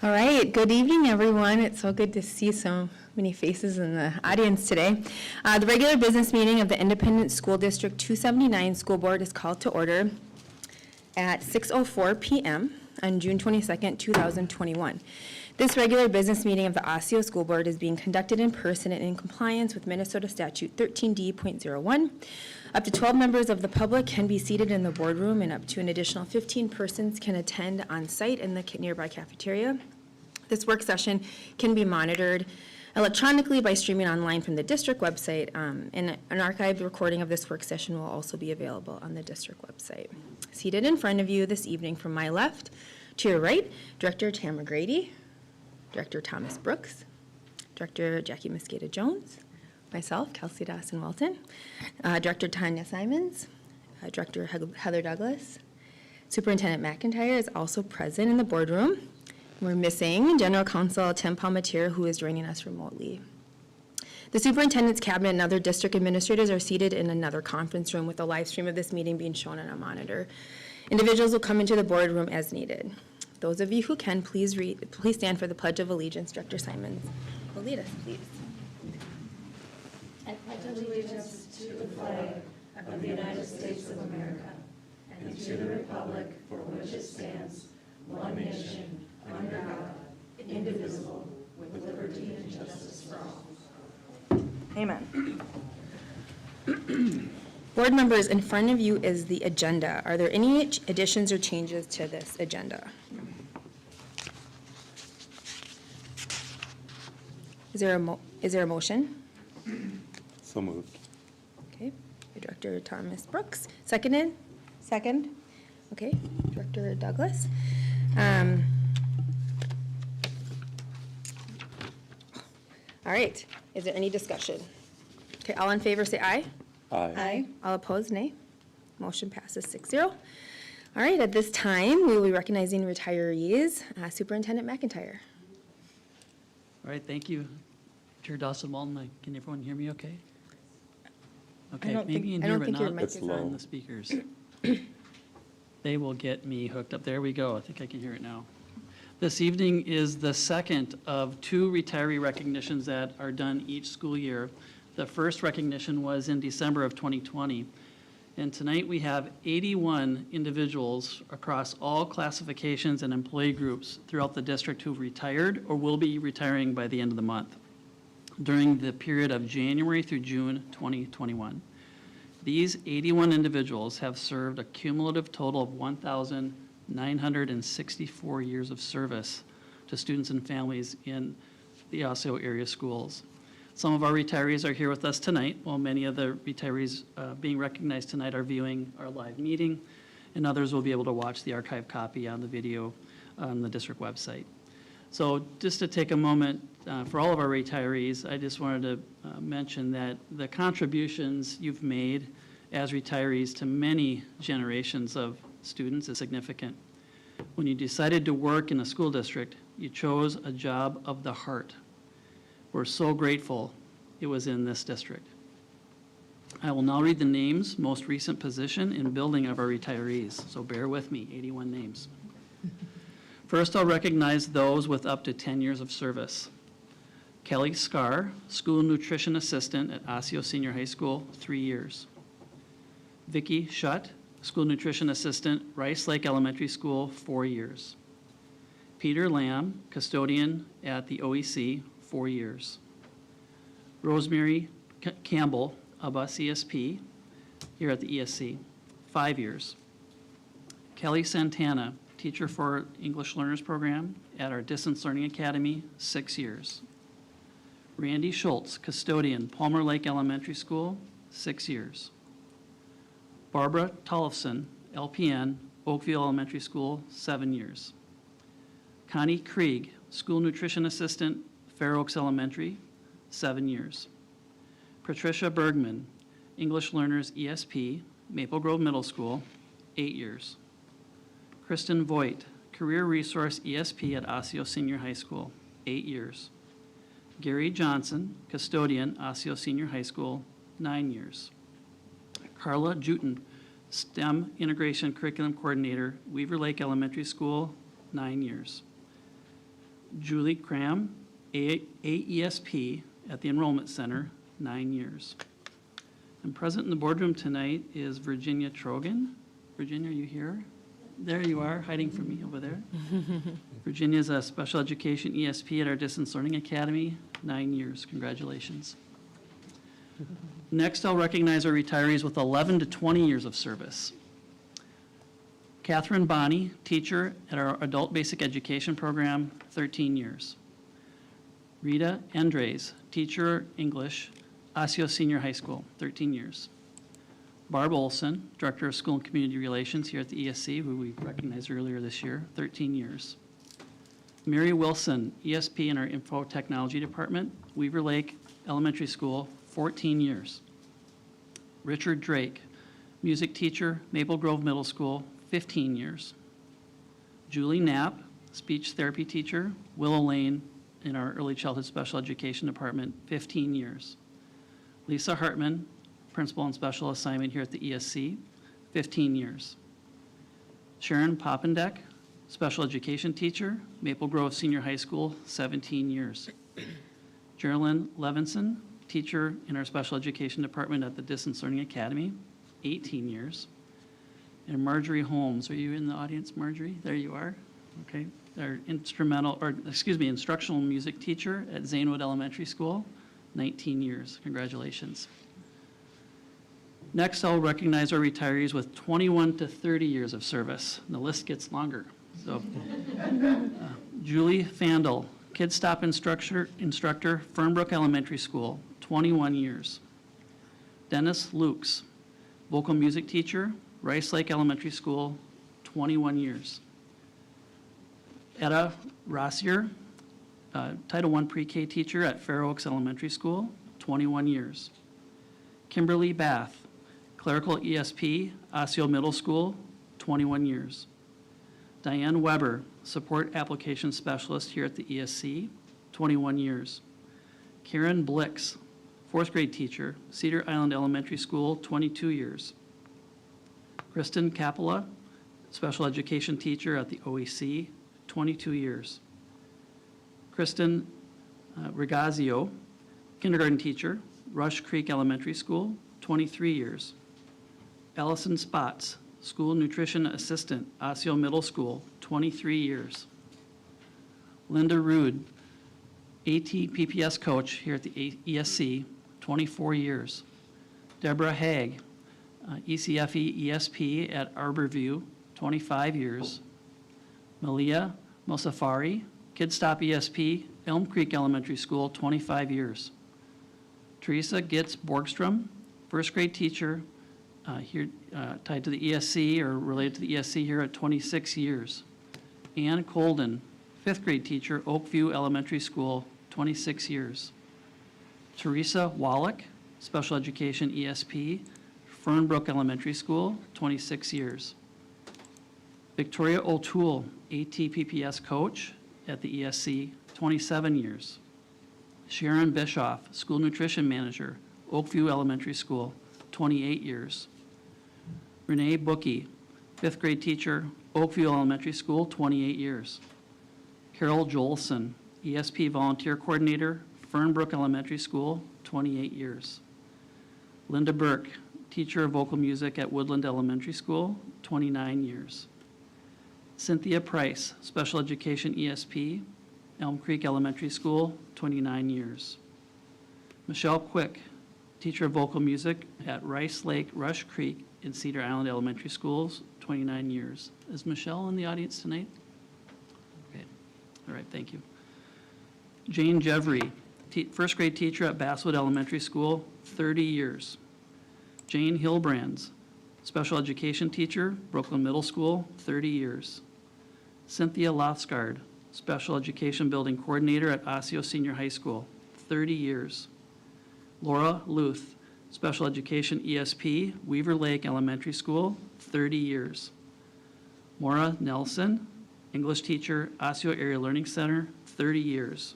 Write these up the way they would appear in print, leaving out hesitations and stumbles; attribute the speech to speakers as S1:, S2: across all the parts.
S1: All right, good evening, everyone. It's so good to see so many faces in the audience today. The regular business meeting of the Independent School District 279 School Board is called to order at 6:04 p.m. on June 22nd, 2021. This regular business meeting of the Osseo School Board is being conducted in person and in compliance with Minnesota Statute 13D.01. Up to 12 members of the public can be seated in the boardroom, and up to an additional 15 persons can attend on site in the nearby cafeteria. This work session can be monitored electronically by streaming online from the district website, and an archived recording of this work session will also be available on the district website. Seated in front of you this evening from my left to your right, Director Tamara Grady, Director Thomas Brooks, Director Jackie Mosqueda-Jones, myself, Kelsey Dawson-Walton, Director Tanya Simons, Director Heather Douglas. Superintendent McIntyre is also present in the boardroom. We're missing General Counsel Tim Palmatier, who is joining us remotely. The superintendent's cabinet and other district administrators are seated in another conference room with a live stream of this meeting being shown on a monitor. Individuals will come into the boardroom as needed. Those of you who can, please stand for the Pledge of Allegiance. Director Simons will lead us, please.
S2: I pledge allegiance to the flag of the United States of America and to the republic for which it stands, one nation, under God, indivisible, with liberty and justice for all.
S1: Amen. Board members, in front of you is the agenda. Are there any additions or changes to this agenda? Is there a motion?
S3: So moved.
S1: Okay. Director Thomas Brooks. Seconded? Second. Okay. Director Douglas. All right. Is there any discussion? Okay. All in favor say aye.
S3: Aye.
S1: All opposed, nay. Motion passes 6-0. All right. At this time, we will be recognizing retirees. Superintendent McIntyre.
S4: All right, thank you, Chair Dawson-Walton. Can everyone hear me okay? Okay, maybe in here, but not on the speakers. They will get me hooked up. There we go. I think I can hear it now. This evening is the second of two retiree recognitions that are done each school year. The first recognition was in December of 2020. And tonight we have 81 individuals across all classifications and employee groups throughout the district who've retired or will be retiring by the end of the month during the period of January through June 2021. These 81 individuals have served a cumulative total of 1,964 years of service to students and families in the Osseo area schools. Some of our retirees are here with us tonight, while many of the retirees being recognized tonight are viewing our live meeting, and others will be able to watch the archive copy on the video on the district website. So just to take a moment for all of our retirees, I just wanted to mention that the contributions you've made as retirees to many generations of students is significant. When you decided to work in a school district, you chose a job of the heart. We're so grateful it was in this district. I will now read the names, most recent position, and building of our retirees, so bear with me, 81 names. First, I'll recognize those with up to 10 years of service. Kelly Scarr, School Nutrition Assistant at Osseo Senior High School, 3 years. Vicki Schutt, School Nutrition Assistant, Rice Lake Elementary School, 4 years. Peter Lamb, Custodian at the OEC, 4 years. Rosemary Campbell, ABUS ESP, here at the ESC, 5 years. Kelly Santana, Teacher for English Learners Program at our Distance Learning Academy, 6 years. Randy Schultz, Custodian, Palmer Lake Elementary School, 6 years. Barbara Tollefson, LPN, Oakville Elementary School, 7 years. Connie Krieg, School Nutrition Assistant, Fair Oaks Elementary, 7 years. Patricia Bergman, English Learners ESP, Maple Grove Middle School, 8 years. Kristen Voigt, Career Resource ESP at Osseo Senior High School, 8 years. Gary Johnson, Custodian, Osseo Senior High School, 9 years. Carla Juten, STEM Integration Curriculum Coordinator, Weaver Lake Elementary School, 9 years. Julie Cram, AESP at the Enrollment Center, 9 years. And present in the boardroom tonight is Virginia Trogan. Virginia, are you here? There you are, hiding from me over there. Virginia is a special education ESP at our Distance Learning Academy, 9 years. Congratulations. Next, I'll recognize our retirees with 11 to 20 years of service. Catherine Bonney, teacher at our Adult Basic Education program, 13 years. Rita Andres, teacher English, Osseo Senior High School, 13 years. Barb Olson, Director of School and Community Relations here at the ESC, who we recognized earlier this year, 13 years. Mary Wilson, ESP in our Info Technology Department, Weaver Lake Elementary School, 14 years. Richard Drake, music teacher, Maple Grove Middle School, 15 years. Julie Knapp, speech therapy teacher, Willow Lane in our Early Childhood Special Education Department, 15 years. Lisa Hartman, principal and special assignment here at the ESC, 15 years. Sharon Poppendek, special education teacher, Maple Grove Senior High School, 17 years. Geraldine Levinson, teacher in our special education department at the Distance Learning Academy, 18 years. And Marjorie Holmes, are you in the audience, Marjorie? There you are. Okay. Our instructional music teacher at Zanewood Elementary School, 19 years. Congratulations. Next, I'll recognize our retirees with 21 to 30 years of service. And the list gets longer. So, Julie Fandel, Kid Stop instructor, Fernbrook Elementary School, 21 years. Dennis Lukes, vocal music teacher, Rice Lake Elementary School, 21 years. Etta Rossier, Title I pre-K teacher at Fair Oaks Elementary School, 21 years. Kimberly Bath, clerical ESP, Osseo Middle School, 21 years. Diane Weber, support application specialist here at the ESC, 21 years. Karen Blix, fourth grade teacher, Cedar Island Elementary School, 22 years. Kristen Capella, special education teacher at the OEC, 22 years. Kristen Regazio, kindergarten teacher, Rush Creek Elementary School, 23 years. Allison Spots, school nutrition assistant, Osseo Middle School, 23 years. Linda Rude, AT PPS coach here at the ESC, 24 years. Deborah Haig, ECFE ESP at Arborview, 25 years. Malia Mosafari, Kid Stop ESP, Elm Creek Elementary School, 25 years. Teresa Gitz Borgstrom, first grade teacher, here tied to the ESC or related to the ESC here at 26 years. Ann Colden, fifth grade teacher, Oakview Elementary School, 26 years. Teresa Wallach, special education ESP, Fernbrook Elementary School, 26 years. Victoria O'Toole, AT PPS coach at the ESC, 27 years. Sharon Bischoff, school nutrition manager, Oakview Elementary School, 28 years. Renee Bookie, fifth grade teacher, Oakview Elementary School, 28 years. Carol Jolson, ESP volunteer coordinator, Fernbrook Elementary School, 28 years. Linda Burke, teacher of vocal music at Woodland Elementary School, 29 years. Cynthia Price, special education ESP, Elm Creek Elementary School, 29 years. Michelle Quick, teacher of vocal music at Rice Lake, Rush Creek, in Cedar Island Elementary Schools, 29 years. Is Michelle in the audience tonight? Okay. All right, thank you. Jane Jevry, first grade teacher at Basswood Elementary School, 30 years. Jane Hillbrands, special education teacher, Brooklyn Middle School, 30 years. Cynthia Lothsgard, special education building coordinator at Osseo Senior High School, 30 years. Laura Luth, special education ESP, Weaver Lake Elementary School, 30 years. Maura Nelson, English teacher, Osseo Area Learning Center, 30 years.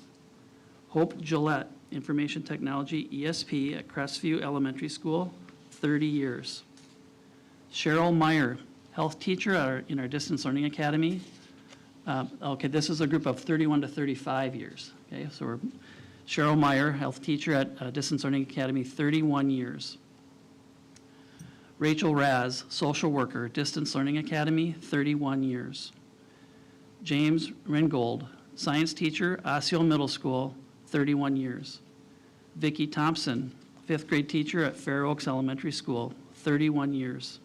S4: Hope Gillette, information technology ESP at Crestview Elementary School, 30 years. Cheryl Meyer, health teacher in our Distance Learning Academy, Okay, this is a group of 31 to 35 years. Okay, so we're Cheryl Meyer, health teacher at Distance Learning Academy, 31 years. Rachel Raz, social worker, Distance Learning Academy, 31 years. James Ringgold, science teacher, Osseo Middle School, 31 years. Vicki Thompson, fifth grade teacher at Fair Oaks Elementary School, 31 years.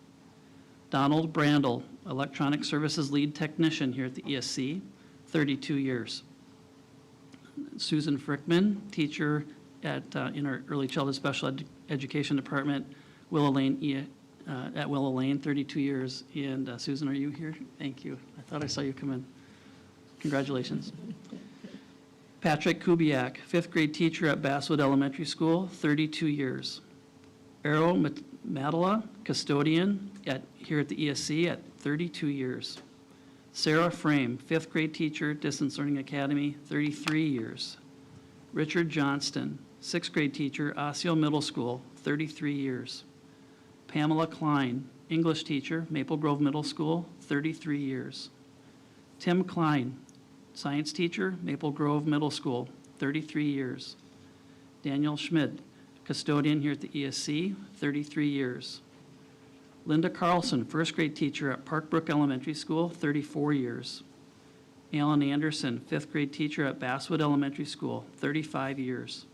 S4: Donald Brandel, electronic services lead technician here at the ESC, 32 years. Susan Frickman, teacher at in our early childhood special education department, Willow Lane, at Willow Lane, 32 years. And Susan, are you here? Thank you. I thought I saw you come in. Congratulations. Patrick Kubiak, fifth grade teacher at Basswood Elementary School, 32 years. Arrow Matala, custodian here at the ESC at 32 years. Sarah Frame, fifth grade teacher, Distance Learning Academy, 33 years. Richard Johnston, sixth grade teacher, Osseo Middle School, 33 years. Pamela Klein, English teacher, Maple Grove Middle School, 33 years. Tim Klein, science teacher, Maple Grove Middle School, 33 years. Daniel Schmidt, custodian here at the ESC, 33 years. Linda Carlson, first grade teacher at Parkbrook Elementary School, 34 years. Alan Anderson, fifth grade teacher at Basswood Elementary School, 35 years.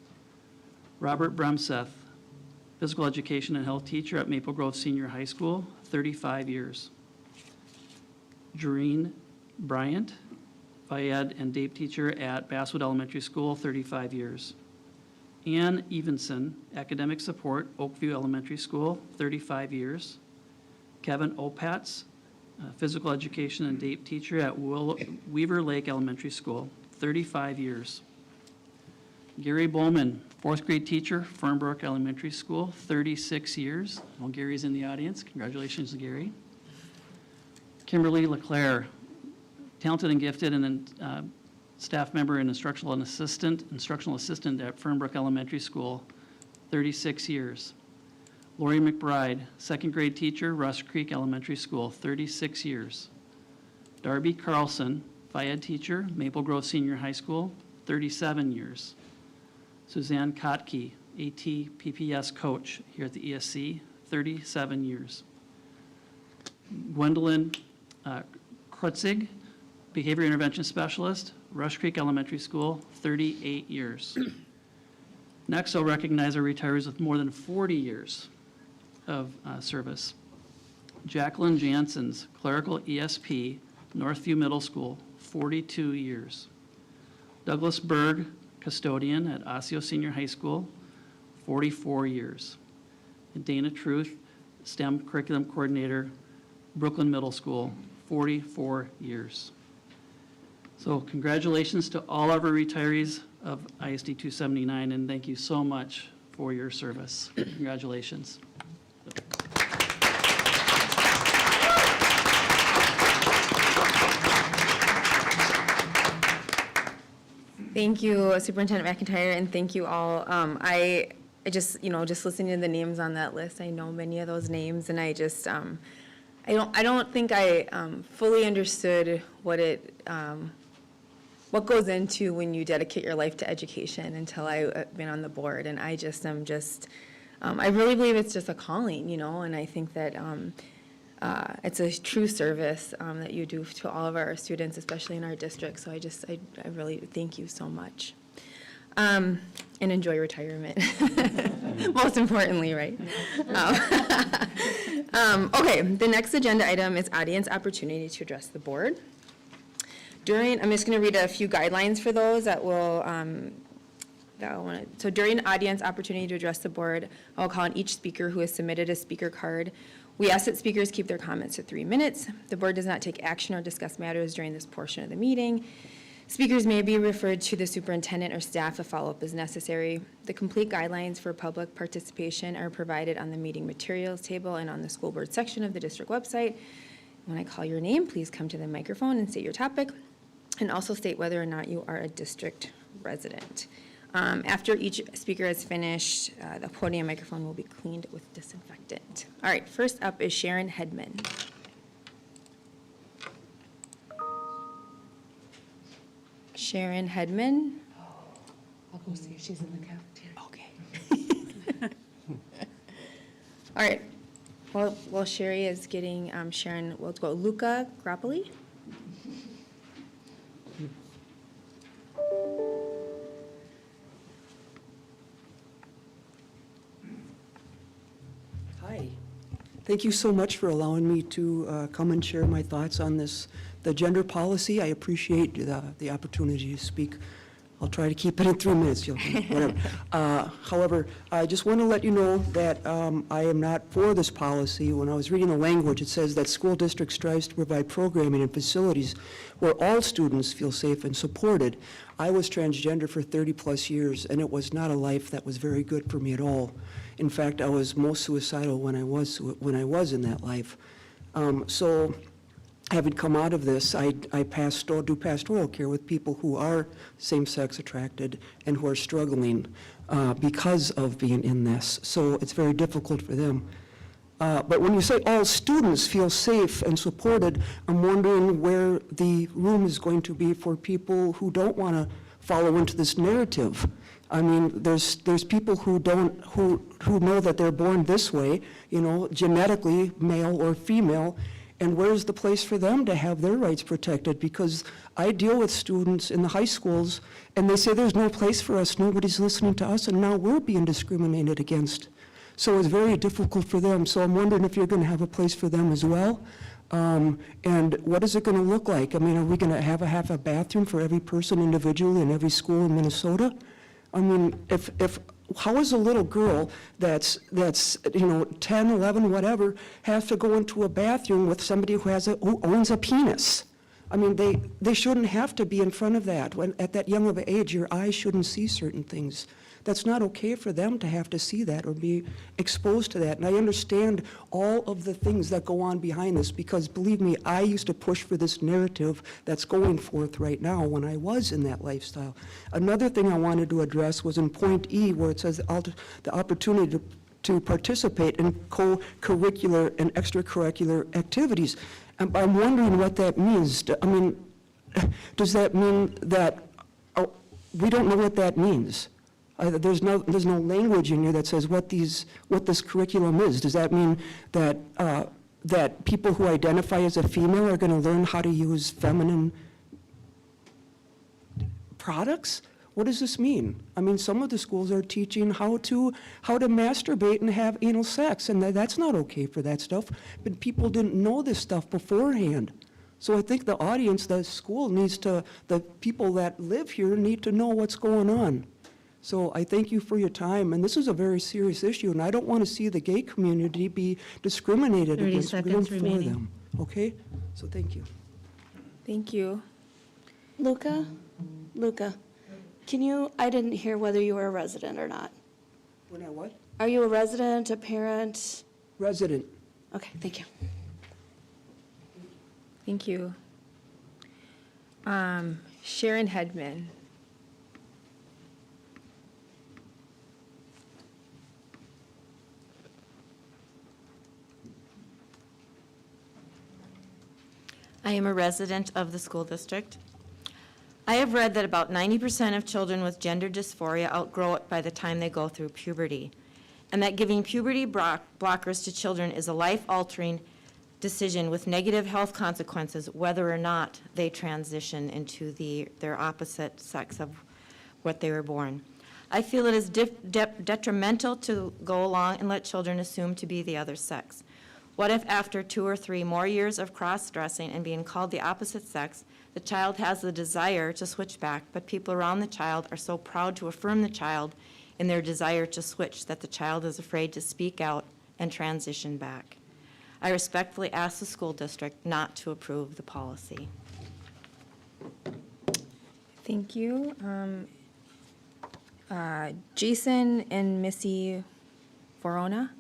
S4: Robert Bremseth, physical education and health teacher at Maple Grove Senior High School, 35 years. Jareen Bryant, Ed and DAPE teacher at Basswood Elementary School, 35 years. Ann Evenson, academic support, Oakview Elementary School, 35 years. Kevin Opatz, physical education and DAPE teacher at Weaver Lake Elementary School, 35 years. Gary Bowman, fourth grade teacher, Fernbrook Elementary School, 36 years. Well, Gary's in the audience. Congratulations, Gary. Kimberly LeClaire, talented and gifted and staff member and instructional assistant at Fernbrook Elementary School, 36 years. Lori McBride, second grade teacher, Rush Creek Elementary School, 36 years. Darby Carlson, Phi-Ed teacher, Maple Grove Senior High School, 37 years. Suzanne Kotke, AT PPS coach here at the ESC, 37 years. Gwendolyn Krutzig, behavior intervention specialist, Rush Creek Elementary School, 38 years. Next, I'll recognize our retirees with more than 40 years of service. Jacqueline Janssens, clerical ESP, Northview Middle School, 42 years. Douglas Berg, custodian at Osseo Senior High School, 44 years. And Dana Truth, STEM curriculum coordinator, Brooklyn Middle School, 44 years. So congratulations to all of our retirees of ISD 279, and thank you so much for your service. Congratulations.
S1: Thank you, Superintendent McIntyre, and thank you all. I just, just listening to the names on that list, I know many of those names, and I just, I don't think I fully understood what goes into when you dedicate your life to education until I've been on the board, and I just am I really believe it's just a calling, and I think that it's a true service that you do to all of our students, especially in our district. So I really thank you so much. And enjoy retirement, most importantly, right? Okay, the next agenda item is audience opportunity to address the board. I'm just going to read a few guidelines for those that will, so during audience opportunity to address the board, I will call on each speaker who has submitted a speaker card. We ask that speakers keep their comments to 3 minutes. The board does not take action or discuss matters during this portion of the meeting. Speakers may be referred to the superintendent or staff if follow-up is necessary. The complete guidelines for public participation are provided on the meeting materials table and on the school board section of the district website. When I call your name, please come to the microphone and state your topic, and also state whether or not you are a district resident. After each speaker has finished, the podium microphone will be cleaned with disinfectant. All right, first up is Sharon Hedman. Sharon Hedman.
S5: I'll go see if she's in the cafeteria.
S1: Okay. All right. Well, while Sherry is getting Sharon, we'll go Luca Grappoli.
S6: Hi. Thank you so much for allowing me to come and share my thoughts on the gender policy. I appreciate the opportunity to speak. I'll try to keep it in 3 minutes, whatever. However, I just want to let you know that I am not for this policy. When I was reading the language, it says that school district strives to provide programming and facilities where all students feel safe and supported. I was transgender for 30-plus years, and it was not a life that was very good for me at all. In fact, I was most suicidal when I was in that life. So, having come out of this, I do pastoral care with people who are same-sex attracted and who are struggling because of being in this. So it's very difficult for them. But when you say all students feel safe and supported, I'm wondering where the room is going to be for people who don't want to follow into this narrative. I mean, there's people who know that they're born this way, you know, genetically male or female, and where's the place for them to have their rights protected? Because I deal with students in the high schools, and they say there's no place for us, nobody's listening to us, and now we're being discriminated against. So it's very difficult for them. So I'm wondering if you're going to have a place for them as well. And what is it going to look like? I mean, are we going to have a bathroom for every person individually in every school in Minnesota? I mean, how is a little girl that's 10, 11, whatever, have to go into a bathroom with somebody who owns a penis? I mean, they shouldn't have to be in front of that. When at that young of an age, your eyes shouldn't see certain things. That's not okay for them to have to see that or be exposed to that. And I understand all of the things that go on behind this, because believe me, I used to push for this narrative that's going forth right now when I was in that lifestyle. Another thing I wanted to address was in point E, where it says the opportunity to participate in co-curricular and extracurricular activities. And I'm wondering what that means. I mean, does that mean that, we don't know what that means. There's no language in here that says what this curriculum is. Does that mean that that people who identify as a female are going to learn how to use feminine products? What does this mean? I mean, some of the schools are teaching how to masturbate and have anal sex, and that's not okay for that stuff. But people didn't know this stuff beforehand. So I think the audience, the school the people that live here need to know what's going on. So I thank you for your time, and this is a very serious issue, and I don't want to see the gay community be discriminated
S5: 30
S6: against.
S5: seconds
S6: For
S5: remaining.
S6: them, okay? So thank you.
S1: Thank you.
S2: Luca, I didn't hear whether you were a resident or not.
S6: When I what?
S2: Are you a resident, a parent?
S6: Resident.
S2: Okay, thank you.
S1: Thank you. Sharon Hedman.
S7: I am a resident of the school district. I have read that about 90% of children with gender dysphoria outgrow it by the time they go through puberty, and that giving puberty blockers to children is a life-altering decision with negative health consequences, whether or not they transition into their opposite sex of what they were born. I feel it is detrimental to go along and let children assume to be the other sex. What if after 2 or 3 more years of cross-dressing and being called the opposite sex, the child has the desire to switch back, but people around the child are so proud to affirm the child in their desire to switch that the child is afraid to speak out and transition back. I respectfully ask the school district not to approve the policy.
S1: Thank you. Jason and Missy Verona.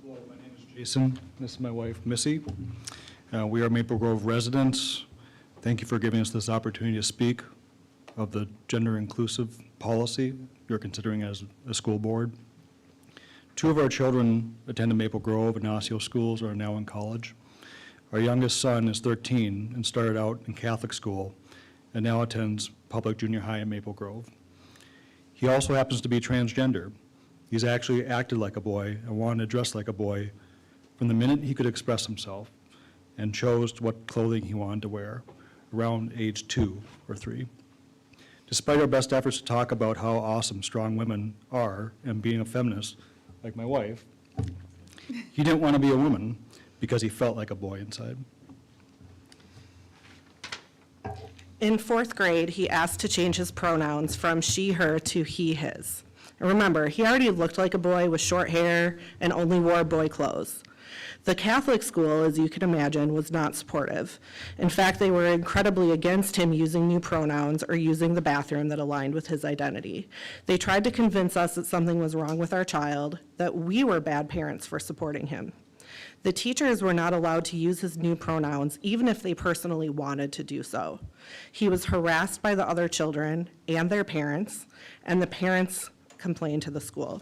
S8: Hello, my name is Jason. This is my wife, Missy. We are Maple Grove residents. Thank you for giving us this opportunity to speak of the gender inclusive policy you're considering as a school board. 2 of our children attended Maple Grove and Osseo schools are now in college. Our youngest son is 13 and started out in Catholic school and now attends public junior high in Maple Grove. He also happens to be transgender. He's actually acted like a boy and wanted to dress like a boy from the minute he could express himself and chose what clothing he wanted to wear around age 2 or 3. Despite our best efforts to talk about how awesome strong women are and being a feminist, like my wife, he didn't want to be a woman because he felt like a boy inside.
S9: In 4th grade, he asked to change his pronouns from she, her to he, his. And remember, he already looked like a boy with short hair and only wore boy clothes. The Catholic school, as you can imagine, was not supportive. In fact, they were incredibly against him using new pronouns or using the bathroom that aligned with his identity. They tried to convince us that something was wrong with our child, that we were bad parents for supporting him. The teachers were not allowed to use his new pronouns, even if they personally wanted to do so. He was harassed by the other children and their parents, and the parents complained to the school.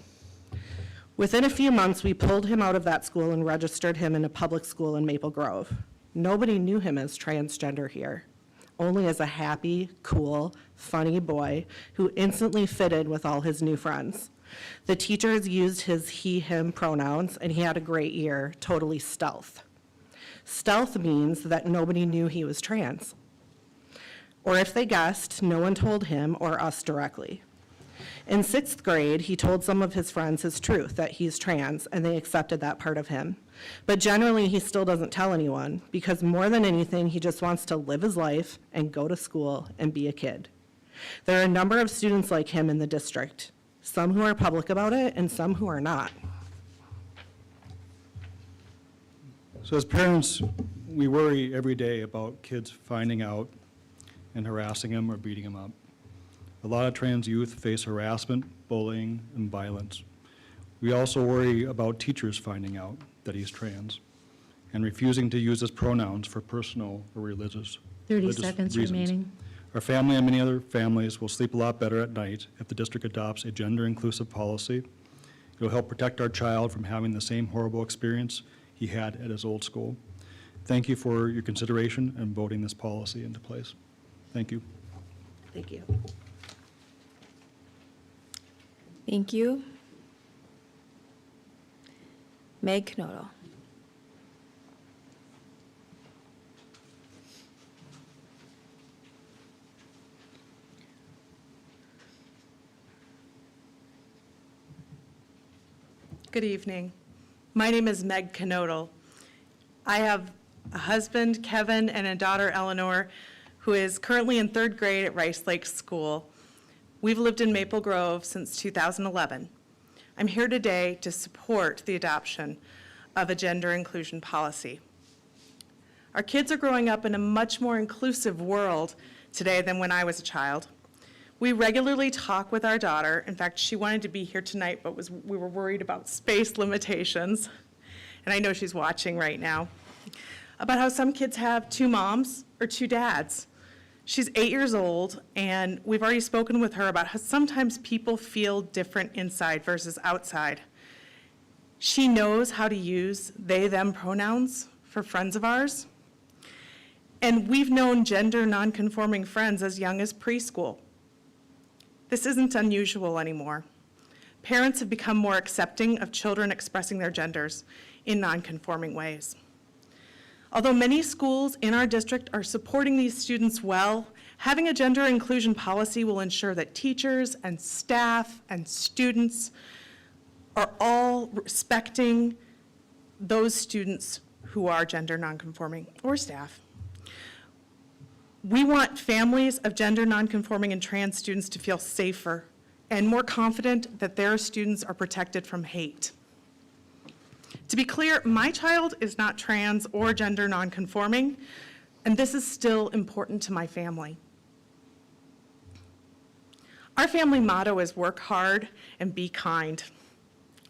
S9: Within a few months, we pulled him out of that school and registered him in a public school in Maple Grove. Nobody knew him as transgender here, only as a happy, cool, funny boy who instantly fitted with all his new friends. The teachers used his he, him pronouns, and he had a great year, totally stealth. Stealth means that nobody knew he was trans. Or if they guessed, no one told him or us directly. In 6th grade, he told some of his friends his truth, that he's trans, and they accepted that part of him. But generally, he still doesn't tell anyone, because more than anything, he just wants to live his life and go to school and be a kid. There are a number of students like him in the district, some who are public about it and some who are not.
S8: So as parents, we worry every day about kids finding out and harassing him or beating him up. A lot of trans youth face harassment, bullying, and violence. We also worry about teachers finding out that he's trans and refusing to use his pronouns for personal or religious
S2: 30
S8: religious
S2: seconds
S8: reasons.
S2: remaining.
S8: Our family and many other families will sleep a lot better at night if the district adopts a gender-inclusive policy. It will help protect our child from having the same horrible experience he had at his old school. Thank you for your consideration and voting this policy into place. Thank you.
S9: Thank you.
S1: Thank you. Meg Knodel.
S5: Good evening. My name is Meg Knodel. I have a husband, Kevin, and a daughter, Eleanor, who is currently in 3rd grade at Rice Lake School. We've lived in Maple Grove since 2011. I'm here today to support the adoption of a gender inclusion policy. Our kids are growing up in a much more inclusive world today than when I was a child. We regularly talk with our daughter. In fact, she wanted to be here tonight, but we were worried about space limitations. And I know she's watching right now, about how some kids have 2 moms or 2 dads. She's 8 years old, and we've already spoken with her about how sometimes people feel different inside versus outside. She knows how to use they, them pronouns for friends of ours. And we've known gender nonconforming friends as young as preschool. This isn't unusual anymore. Parents have become more accepting of children expressing their genders in nonconforming ways. Although many schools in our district are supporting these students well, having a gender inclusion policy will ensure that teachers and staff and students are all respecting those students who are gender nonconforming, or staff. We want families of gender nonconforming and trans students to feel safer and more confident that their students are protected from hate. To be clear, my child is not trans or gender nonconforming, and this is still important to my family. Our family motto is work hard and be kind.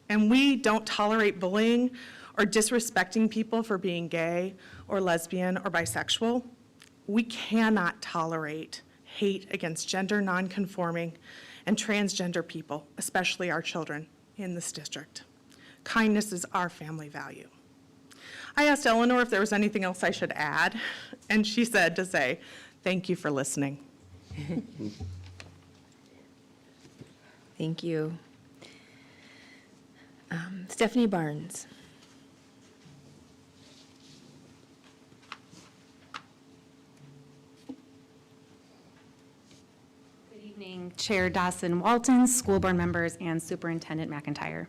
S5: And we don't tolerate bullying or disrespecting people for being gay or lesbian or bisexual. We cannot tolerate hate against gender nonconforming and transgender people, especially our children in this district. Kindness is our family value. I asked Eleanor if there was anything else I should add, and she said to say, "Thank you for listening."
S1: Thank you. Stephanie Barnes.
S10: Good evening, Chair Dawson Walton, school board members, and Superintendent McIntyre.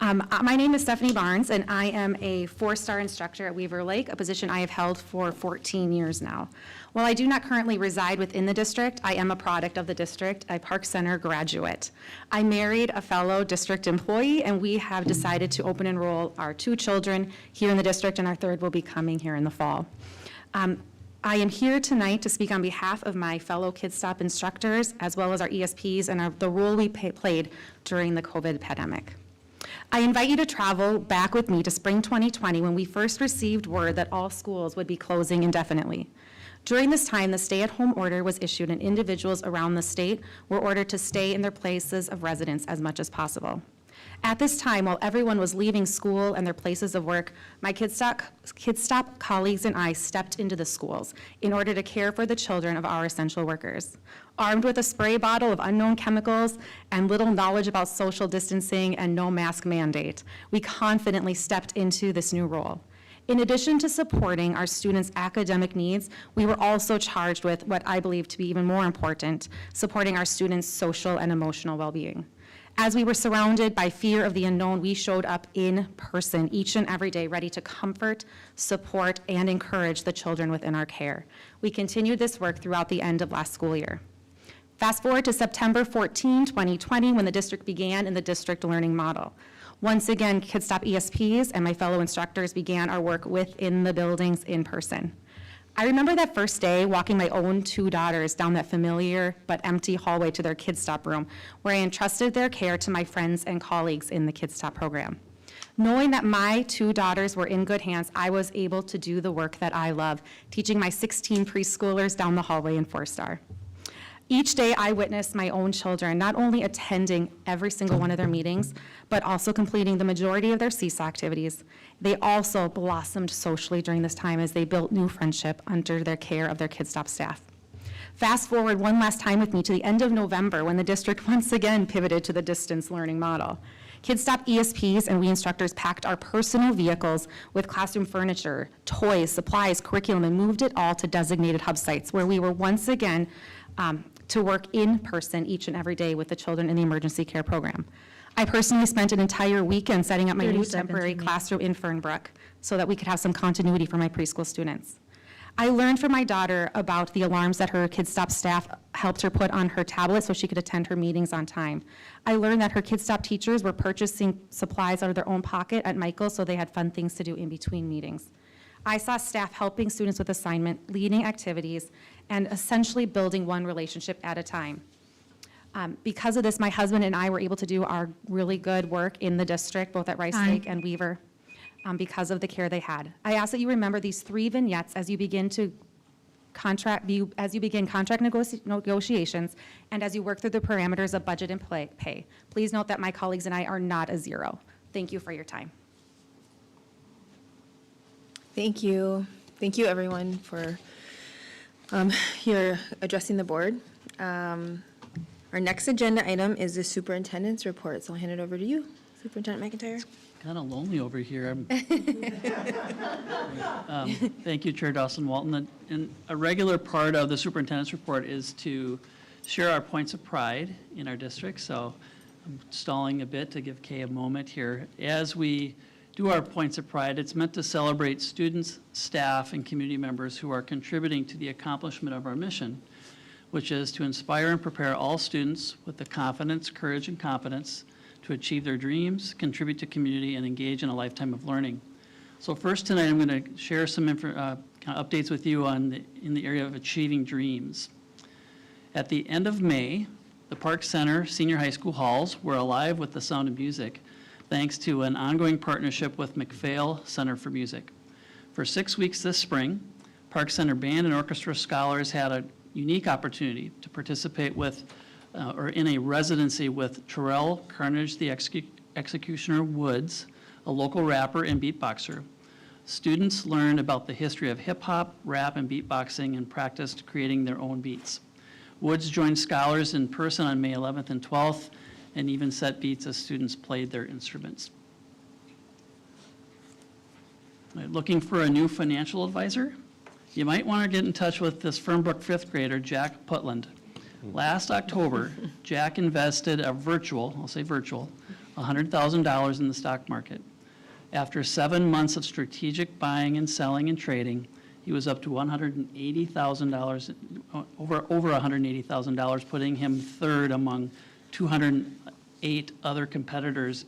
S10: My name is Stephanie Barnes, and I am a 4-star instructor at Weaver Lake, a position I have held for 14 years now. While I do not currently reside within the district, I am a product of the district, a Park Center graduate. I married a fellow district employee, and we have decided to open enroll our 2 children here in the district, and our 3rd will be coming here in the fall. I am here tonight to speak on behalf of my fellow KidStop instructors, as well as our ESPs and the role we played during the COVID pandemic. I invite you to travel back with me to spring 2020 when we first received word that all schools would be closing indefinitely. During this time, the stay-at-home order was issued and individuals around the state were ordered to stay in their places of residence as much as possible. At this time, while everyone was leaving school and their places of work, my KidStop colleagues and I stepped into the schools in order to care for the children of our essential workers. Armed with a spray bottle of unknown chemicals and little knowledge about social distancing and no mask mandate, we confidently stepped into this new role. In addition to supporting our students' academic needs, we were also charged with what I believe to be even more important, supporting our students' social and emotional well-being. As we were surrounded by fear of the unknown, we showed up in person each and every day, ready to comfort, support, and encourage the children within our care. We continued this work throughout the end of last school year. Fast forward to September 14, 2020, when the district began in the district learning model. Once again, KidStop ESPs and my fellow instructors began our work within the buildings in person. I remember that first day walking my own 2 daughters down that familiar but empty hallway to their KidStop room, where I entrusted their care to my friends and colleagues in the KidStop program. Knowing that my 2 daughters were in good hands, I was able to do the work that I love, teaching my 16 preschoolers down the hallway in 4-star. Each day I witnessed my own children not only attending every single one of their meetings, but also completing the majority of their CESA activities. They also blossomed socially during this time as they built new friendship under their care of their KidStop staff. Fast forward one last time with me to the end of November when the district once again pivoted to the distance learning model. KidStop ESPs and we instructors packed our personal vehicles with classroom furniture, toys, supplies, curriculum, and moved it all to designated hub sites where we were once again to work in person each and every day with the children in the emergency care program. I personally spent an entire weekend setting up my new temporary classroom in Fernbrook so that we could have some continuity for my preschool students. I learned from my daughter about the alarms that her KidStop staff helped her put on her tablet so she could attend her meetings on time. I learned that her KidStop teachers were purchasing supplies out of their own pocket at Michael's so they had fun things to do in between meetings. I saw staff helping students with assignment, leading activities, and essentially building one relationship at a time. Because of this, my husband and I were able to do our really good work in the district, both at Rice Lake and Weaver, because of the care they had. I ask that you remember these 3 vignettes as you begin contract negotiations and as you work through the parameters of budget and pay. Please note that my colleagues and I are not a zero. Thank you for your time.
S1: Thank you. Thank you, everyone, for your addressing the board. Our next agenda item is the superintendent's report, so I'll hand it over to you, Superintendent McIntyre.
S4: Kind of lonely over here. Thank you, Chair Dawson Walton. And a regular part of the superintendent's report is to share our points of pride in our district. So I'm stalling a bit to give Kay a moment here. As we do our points of pride, it's meant to celebrate students, staff, and community members who are contributing to the accomplishment of our mission, which is to inspire and prepare all students with the confidence, courage, and competence to achieve their dreams, contribute to community, and engage in a lifetime of learning. So first tonight, I'm going to share some kind of updates with you in the area of achieving dreams. At the end of May, the Park Center Senior High School halls were alive with the sound of music, thanks to an ongoing partnership with McPhail Center for Music. For 6 weeks this spring, Park Center Band and Orchestra scholars had a unique opportunity to participate with or in a residency with Terrell Carnage, the Executioner Woods, a local rapper and beatboxer. Students learned about the history of hip-hop, rap, and beatboxing and practiced creating their own beats. Woods joined scholars in person on May 11th and 12th and even set beats as students played their instruments. Looking for a new financial advisor? You might want to get in touch with this Fernbrook fifth grader, Jack Putland. Last October, Jack invested a virtual, I'll say virtual, $100,000 in the stock market. After 7 months of strategic buying and selling and trading, he was up to $180,000, over $180,000, putting him third among 208 other competitors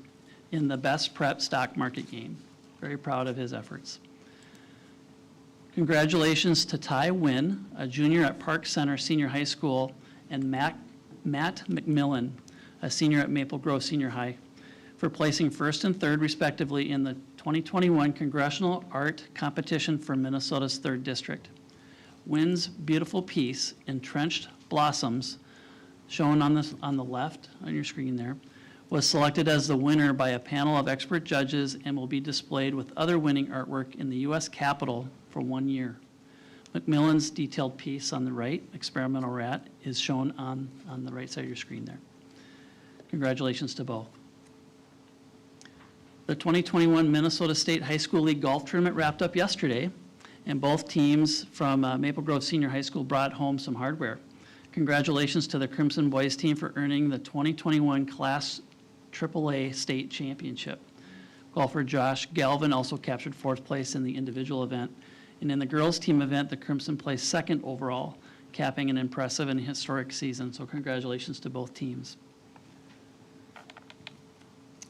S4: in the best prep stock market game. Very proud of his efforts. Congratulations to Ty Wynn, a junior at Park Center Senior High School, and Matt McMillan, a senior at Maple Grove Senior High, for placing first and third respectively in the 2021 Congressional Art Competition for Minnesota's 3rd District. Wynn's beautiful piece, Entrenched Blossoms, shown on the left on your screen there, was selected as the winner by a panel of expert judges and will be displayed with other winning artwork in the U.S. Capitol for 1 year. McMillan's detailed piece on the right, Experimental Rat, is shown on the right side of your screen there. Congratulations to both. The 2021 Minnesota State High School League Golf Tournament wrapped up yesterday, and both teams from Maple Grove Senior High School brought home some hardware. Congratulations to the Crimson Boys team for earning the 2021 Class AAA State Championship. Golfer Josh Galvin also captured 4th place in the individual event. And in the girls' team event, the Crimson placed 2nd overall, capping an impressive and historic season. So congratulations to both teams.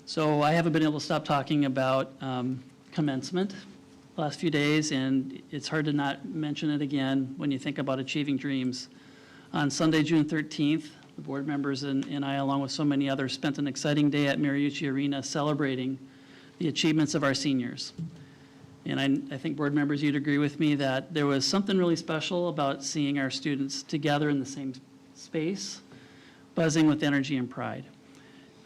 S4: So I haven't been able to stop talking about commencement the last few days, and it's hard to not mention it again when you think about achieving dreams. On Sunday, June 13th, the board members and I, along with so many others, spent an exciting day at Mariucci Arena celebrating the achievements of our seniors. And I think board members, you'd agree with me that there was something really special about seeing our students together in the same space, buzzing with energy and pride.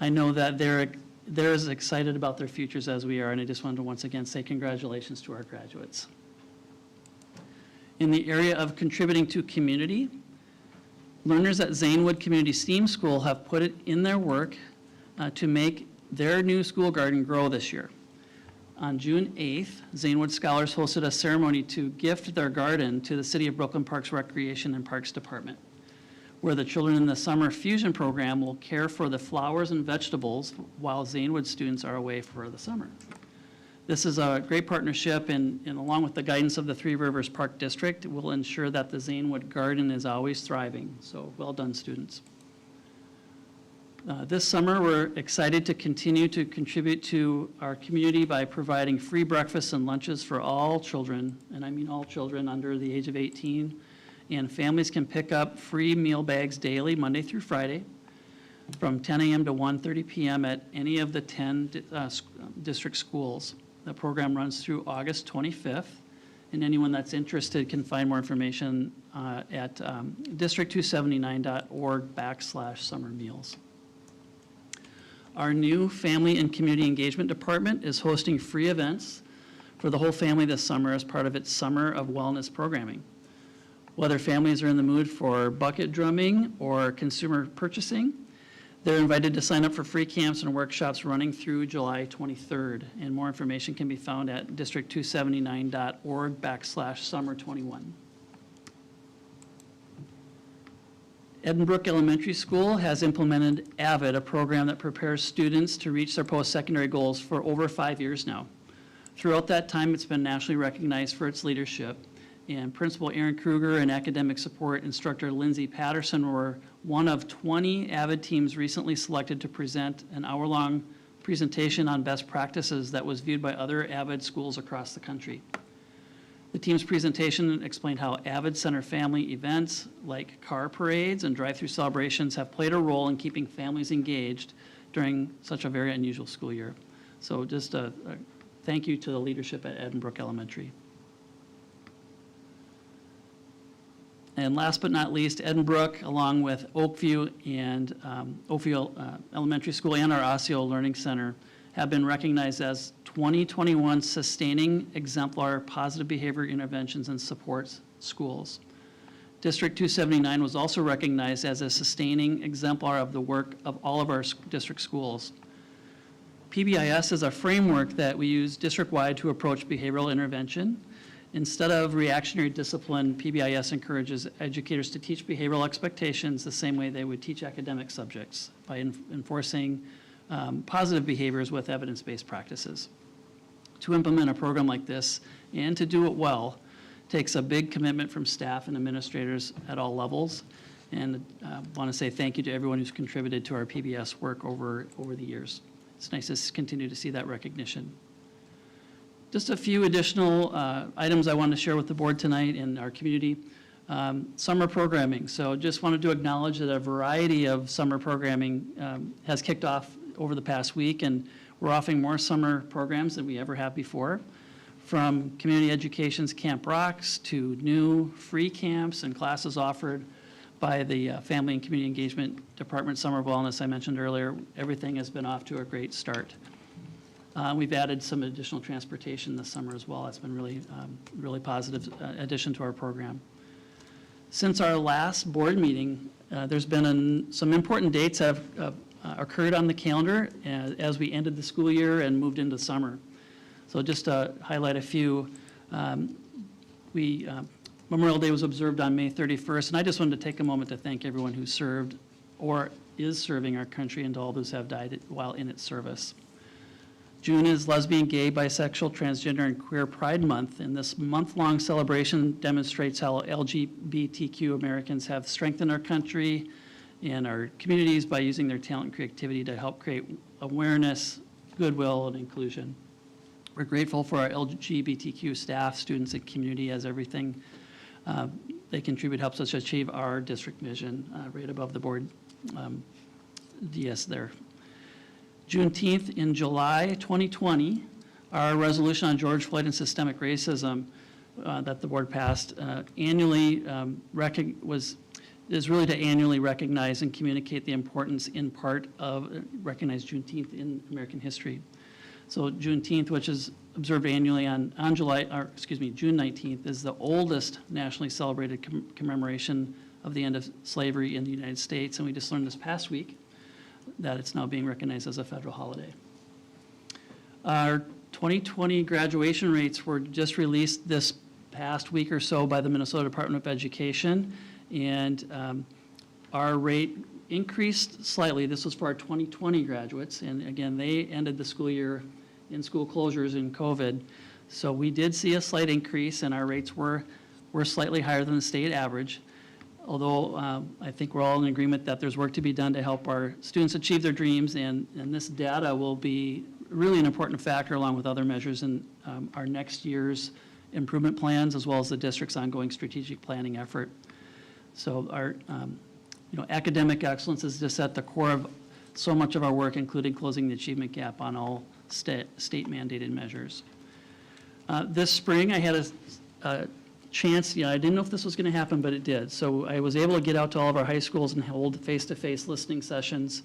S4: I know that they're as excited about their futures as we are, and I just wanted to once again say congratulations to our graduates. In the area of contributing to community, learners at Zanewood Community STEAM School have put it in their work to make their new school garden grow this year. On June 8th, Zanewood scholars hosted a ceremony to gift their garden to the City of Brooklyn Parks Recreation and Parks Department, where the children in the Summer Fusion program will care for the flowers and vegetables while Zanewood students are away for the summer. This is a great partnership, and along with the guidance of the Three Rivers Park District, will ensure that the Zanewood Garden is always thriving. So well done, students. This summer, we're excited to continue to contribute to our community by providing free breakfasts and lunches for all children, and I mean all children under the age of 18, and families can pick up free meal bags daily, Monday through Friday, from 10 a.m. to 1:30 p.m. at any of the 10 district schools. The program runs through August 25th, and anyone that's interested can find more information at district279.org/summer meals. Our new Family and Community Engagement Department is hosting free events for the whole family this summer as part of its Summer of Wellness programming. Whether families are in the mood for bucket drumming or consumer purchasing, they're invited to sign up for free camps and workshops running through July 23rd. And more information can be found at district279.org/summer21. Edenbrook Elementary School has implemented AVID, a program that prepares students to reach their post-secondary goals for over 5 years now. Throughout that time, it's been nationally recognized for its leadership. And Principal Aaron Kruger and Academic Support Instructor Lindsay Patterson were one of 20 AVID teams recently selected to present an hour-long presentation on best practices that was viewed by other AVID schools across the country. The team's presentation explained how AVID Center family events like car parades and drive-through celebrations have played a role in keeping families engaged during such a very unusual school year. So just a thank you to the leadership at Edenbrook Elementary. And last but not least, Edenbrook, along with Oakview and Elementary School and our Osseo Learning Center, have been recognized as 2021 Sustaining Exemplar Positive Behavior Interventions and Supports Schools. District 279 was also recognized as a sustaining exemplar of the work of all of our district schools. PBIS is a framework that we use district-wide to approach behavioral intervention. Instead of reactionary discipline, PBIS encourages educators to teach behavioral expectations the same way they would teach academic subjects by enforcing positive behaviors with evidence-based practices. To implement a program like this and to do it well takes a big commitment from staff and administrators at all levels. And I want to say thank you to everyone who's contributed to our PBS work over the years. It's nice to continue to see that recognition. Just a few additional items I wanted to share with the board tonight and our community. Summer programming. So just wanted to acknowledge that a variety of summer programming has kicked off over the past week, and we're offering more summer programs than we ever have before. From community education's Camp Rocks to new free camps and classes offered by the Family and Community Engagement Department Summer Wellness I mentioned earlier. Everything has been off to a great start. We've added some additional transportation this summer as well. It's been really positive addition to our program. Since our last board meeting, there's been some important dates that have occurred on the calendar as we ended the school year and moved into summer. So just to highlight a few, Memorial Day was observed on May 31st, and I just wanted to take a moment to thank everyone who served or is serving our country and to all those who have died while in its service. June is Lesbian, Gay, Bisexual, Transgender, and Queer Pride Month, and this month-long celebration demonstrates how LGBTQ Americans have strengthened our country and our communities by using their talent and creativity to help create awareness, goodwill, and inclusion. We're grateful for our LGBTQ staff, students, and community as everything they contribute helps us achieve our district vision right above the board DS there. Juneteenth in July 2020, our resolution on George Floyd and systemic racism that the board passed annually is really to annually recognize and communicate the importance in part of recognize Juneteenth in American history. So Juneteenth, which is observed annually on June 19th, is the oldest nationally celebrated commemoration of the end of slavery in the United States, and we just learned this past week that it's now being recognized as a federal holiday. Our 2020 graduation rates were just released this past week or so by the Minnesota Department of Education, and our rate increased slightly. This was for our 2020 graduates, and again, they ended the school year in school closures in COVID. So we did see a slight increase, and our rates were slightly higher than the state average. Although I think we're all in agreement that there's work to be done to help our students achieve their dreams, and this data will be really an important factor along with other measures in our next year's improvement plans, as well as the district's ongoing strategic planning effort. So our academic excellence is just at the core of so much of our work, including closing the achievement gap on all state mandated measures. This spring, I had a chance, I didn't know if this was going to happen, but it did. So I was able to get out to all of our high schools and hold face-to-face listening sessions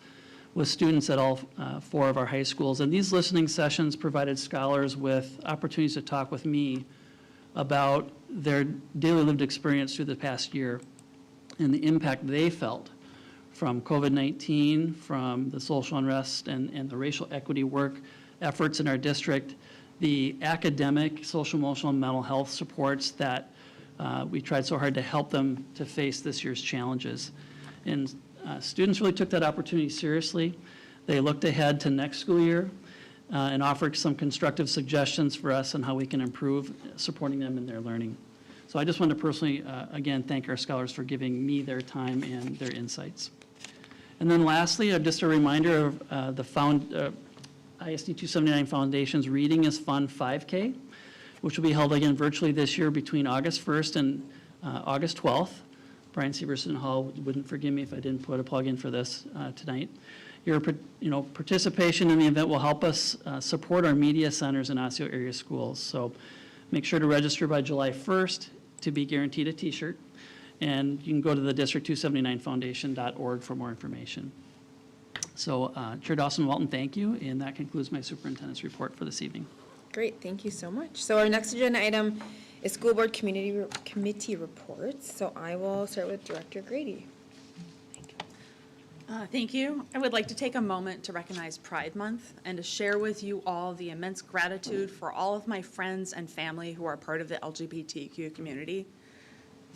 S4: with students at all 4 of our high schools. And these listening sessions provided scholars with opportunities to talk with me about their daily lived experience through the past year and the impact they felt from COVID-19, from the social unrest and the racial equity work efforts in our district, the academic, social, emotional, and mental health supports that we tried so hard to help them to face this year's challenges. And students really took that opportunity seriously. They looked ahead to next school year and offered some constructive suggestions for us on how we can improve supporting them in their learning. So I just want to personally, again, thank our scholars for giving me their time and their insights. And then lastly, just a reminder of the ISD 279 Foundation's Reading is Fun 5K, which will be held again virtually this year between August 1st and August 12th. Brian Severson Hall wouldn't forgive me if I didn't put a plug in for this tonight. Your participation in the event will help us support our media centers in Osseo area schools. So make sure to register by July 1st to be guaranteed a t-shirt. And you can go to the district279foundation.org for more information. So Chair Dawson Walton, thank you, and that concludes my superintendent's report for this evening.
S1: Great, thank you so much. So our next agenda item is school board committee reports. So I will start with Director Grady.
S11: Thank you. I would like to take a moment to recognize Pride Month and to share with you all the immense gratitude for all of my friends and family who are part of the LGBTQ community.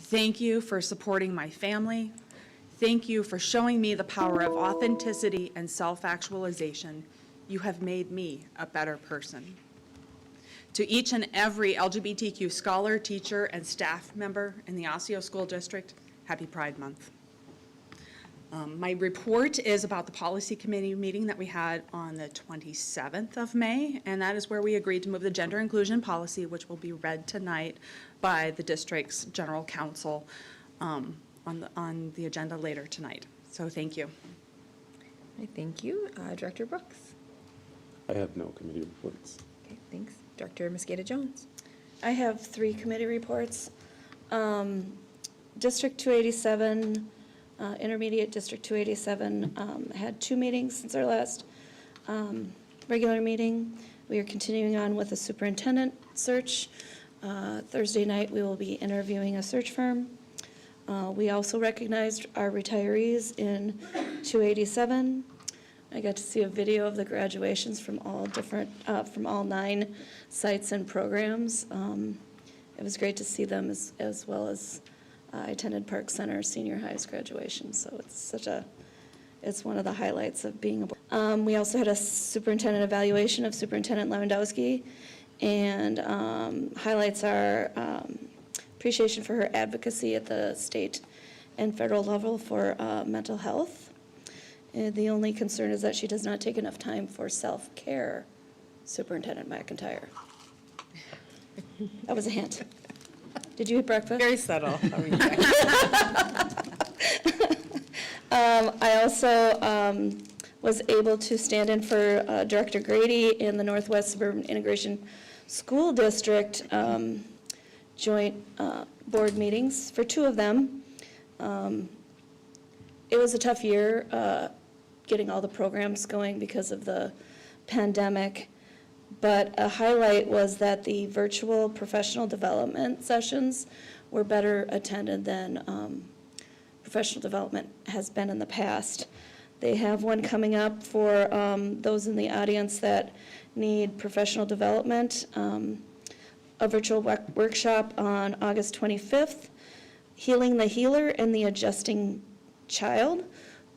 S11: Thank you for supporting my family. Thank you for showing me the power of authenticity and self-actualization. You have made me a better person. To each and every LGBTQ scholar, teacher, and staff member in the Osseo School District, happy Pride Month. My report is about the policy committee meeting that we had on the 27th of May, and that is where we agreed to move the gender inclusion policy, which will be read tonight by the district's general counsel on the agenda later tonight. So thank you.
S1: Thank you. Director Brooks.
S3: I have no committee reports.
S1: Okay, thanks. Director Mosqueda Jones.
S2: I have 3 committee reports. District 287, Intermediate District 287 had 2 meetings since our last regular meeting. We are continuing on with the superintendent search. Thursday night, we will be interviewing a search firm. We also recognized our retirees in 287. I got to see a video of the graduations from all 9 sites and programs. It was great to see them as well as I attended Park Center Senior High's graduation, so it's one of the highlights of being a we also had a superintendent evaluation of Superintendent Lewandowski, and highlights our appreciation for her advocacy at the state and federal level for mental health. And the only concern is that she does not take enough time for self-care, Superintendent McIntyre. That was a hint. Did you eat breakfast?
S5: Very subtle.
S2: I also was able to stand in for Director Grady in the Northwest Suburban Integration School District joint board meetings for 2 of them. It was a tough year getting all the programs going because of the pandemic. But a highlight was that the virtual professional development sessions were better attended than professional development has been in the past. They have one coming up for those in the audience that need professional development, a virtual workshop on August 25th, Healing the Healer and the Adjusting Child,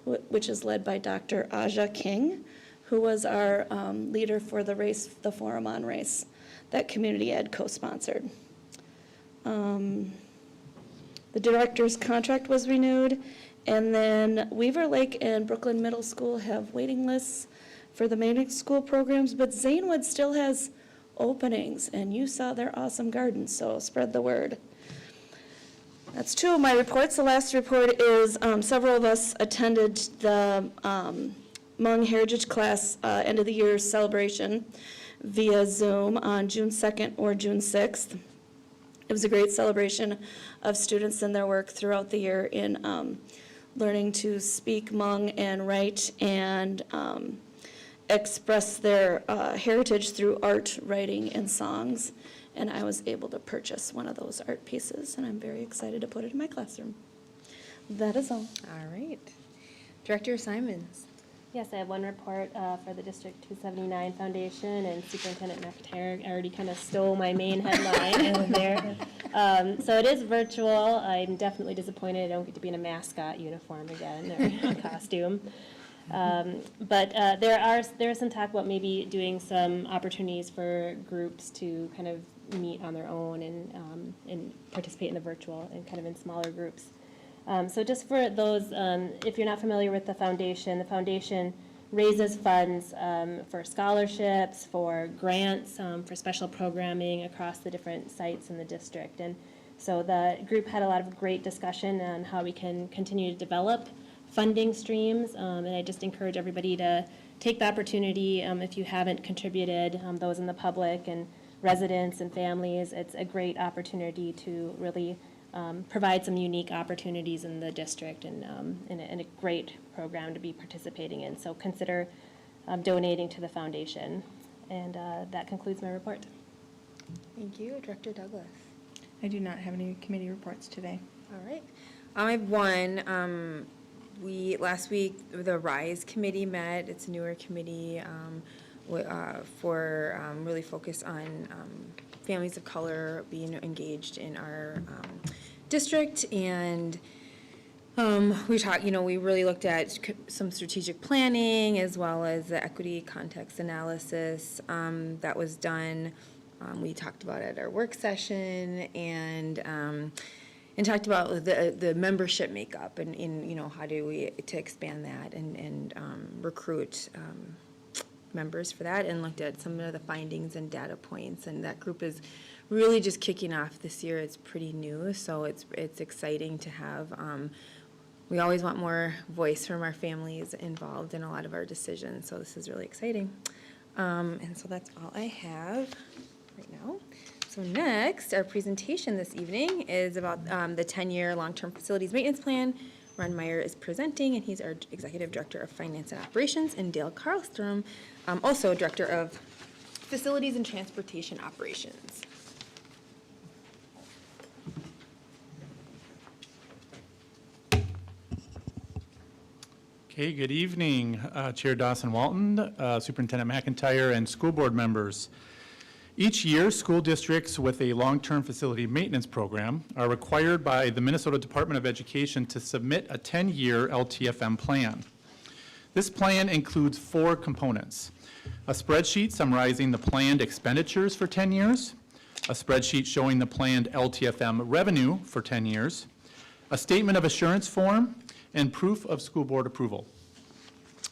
S2: which is led by Dr. Aja King, who was our leader for the Forum on Race that Community Ed co-sponsored. The director's contract was renewed, and then Weaver Lake and Brooklyn Middle School have waiting lists for the main school programs, but Zanewood still has openings, and you saw their awesome gardens, so spread the word. That's 2 of my reports. The last report is several of us attended the Hmong Heritage Class end of the year celebration via Zoom on June 2nd or June 6th. It was a great celebration of students and their work throughout the year in learning to speak Hmong and write and express their heritage through art, writing, and songs. And I was able to purchase one of those art pieces, and I'm very excited to put it in my classroom. That is all.
S1: All right. Director Simons.
S12: Yes, I have one report for the District 279 Foundation, and Superintendent McIntyre already kind of stole my main headline there. So it is virtual. I'm definitely disappointed I don't get to be in a mascot uniform again, or costume. But there is some talk about maybe doing some opportunities for groups to kind of meet on their own and participate in the virtual and kind of in smaller groups. So just for those, if you're not familiar with the foundation raises funds for scholarships, for grants, for special programming across the different sites in the district. And so the group had a lot of great discussion on how we can continue to develop funding streams, and I just encourage everybody to take the opportunity, if you haven't contributed, those in the public and residents and families. It's a great opportunity to really provide some unique opportunities in the district and a great program to be participating in. So consider donating to the foundation. And that concludes my report.
S1: Thank you. Director Douglas.
S13: I do not have any committee reports today.
S1: All right. I have one. Last week, the RISE committee met. It's a newer committee for really focus on families of color being engaged in our district. And we talked, we really looked at some strategic planning as well as the equity context analysis that was done. We talked about it at our work session and talked about the membership makeup and how do we to expand that and recruit members for that, and looked at some of the findings and data points. And that group is really just kicking off this year. It's pretty new, so it's exciting to have. We always want more voice from our families involved in a lot of our decisions, so this is really exciting. And so that's all I have right now. So next, our presentation this evening is about the 10-year long-term facilities maintenance plan. Ron Meyer is presenting, and he's our Executive Director of Finance and Operations, and Dale Karlstrom, also Director of Facilities and Transportation Operations.
S14: Okay, good evening, Chair Dawson-Walton, Superintendent McIntyre, and school board members. Each year, school districts with a long-term facility maintenance program are required by the Minnesota Department of Education to submit a 10-year Ltfm plan. This plan includes 4 components: a spreadsheet summarizing the planned expenditures for 10 years, a spreadsheet showing the planned Ltfm revenue for 10 years, a statement of assurance form, and proof of school board approval.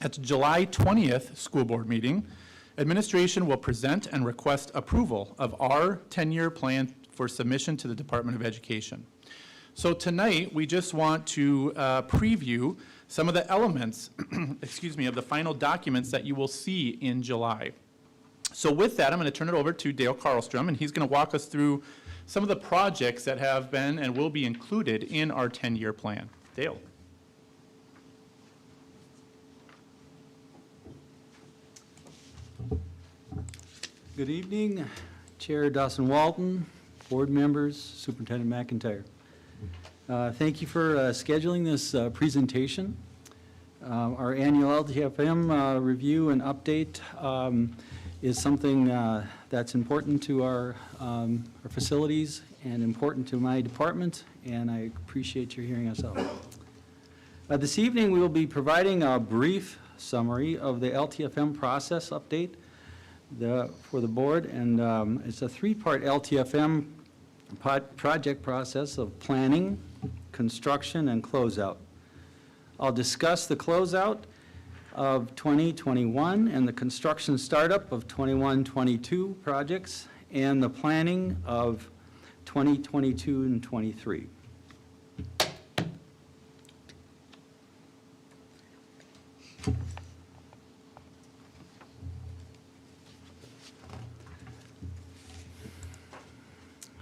S14: At the July 20th school board meeting, administration will present and request approval of our 10-year plan for submission to the Department of Education. So tonight, we just want to preview some of the elements, of the final documents that you will see in July. So with that, I'm going to turn it over to Dale Karlstrom, and he's going to walk us through some of the projects that have been and will be included in our 10-year plan. Dale.
S15: Good evening, Chair Dawson-Walton, board members, Superintendent McIntyre. Thank you for scheduling this presentation. Our annual Ltfm review and update is something that's important to our facilities and important to my department, and I appreciate your hearing us out. This evening, we will be providing a brief summary of the Ltfm process update for the board, and it's a 3-part Ltfm project process of planning, construction, and closeout. I'll discuss the closeout of 2021 and the construction startup of 21-22 projects and the planning of 2022 and 23.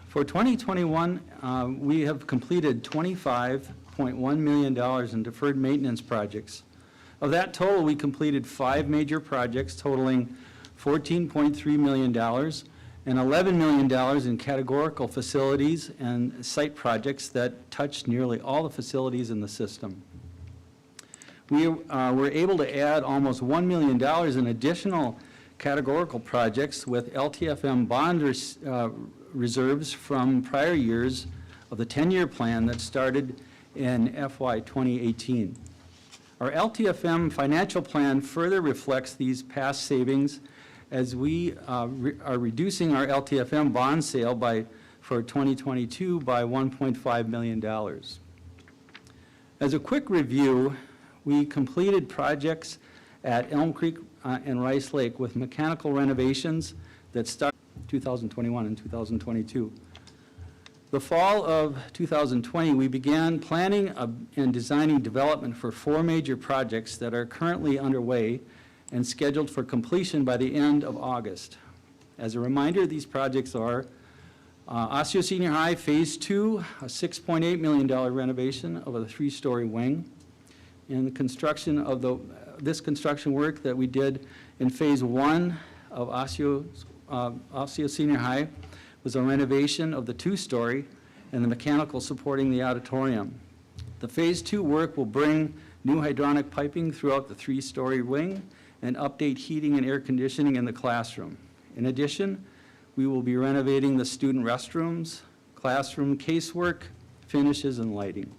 S15: For 2021, we have completed $25.1 million in deferred maintenance projects. Of that total, we completed 5 major projects totaling $14.3 million and $11 million in categorical facilities and site projects that touched nearly all the facilities in the system. We were able to add almost $1 million in additional categorical projects with Ltfm bond reserves from prior years of the 10-year plan that started in FY 2018. Our Ltfm financial plan further reflects these past savings as we are reducing our Ltfm bond sale for 2022 by $1.5 million. As a quick review, we completed projects at Elm Creek and Rice Lake with mechanical renovations that started 2021 and 2022. The fall of 2020, we began planning and designing development for 4 major projects that are currently underway and scheduled for completion by the end of August. As a reminder, these projects are Osseo Senior High Phase 2, a $6.8 million renovation of a 3-story wing. And the construction of this construction work that we did in Phase 1 of Osseo Senior High was a renovation of the 2-story and the mechanical supporting the auditorium. The Phase 2 work will bring new hydronic piping throughout the 3-story wing and update heating and air conditioning in the classroom. In addition, we will be renovating the student restrooms, classroom casework, finishes, and lighting.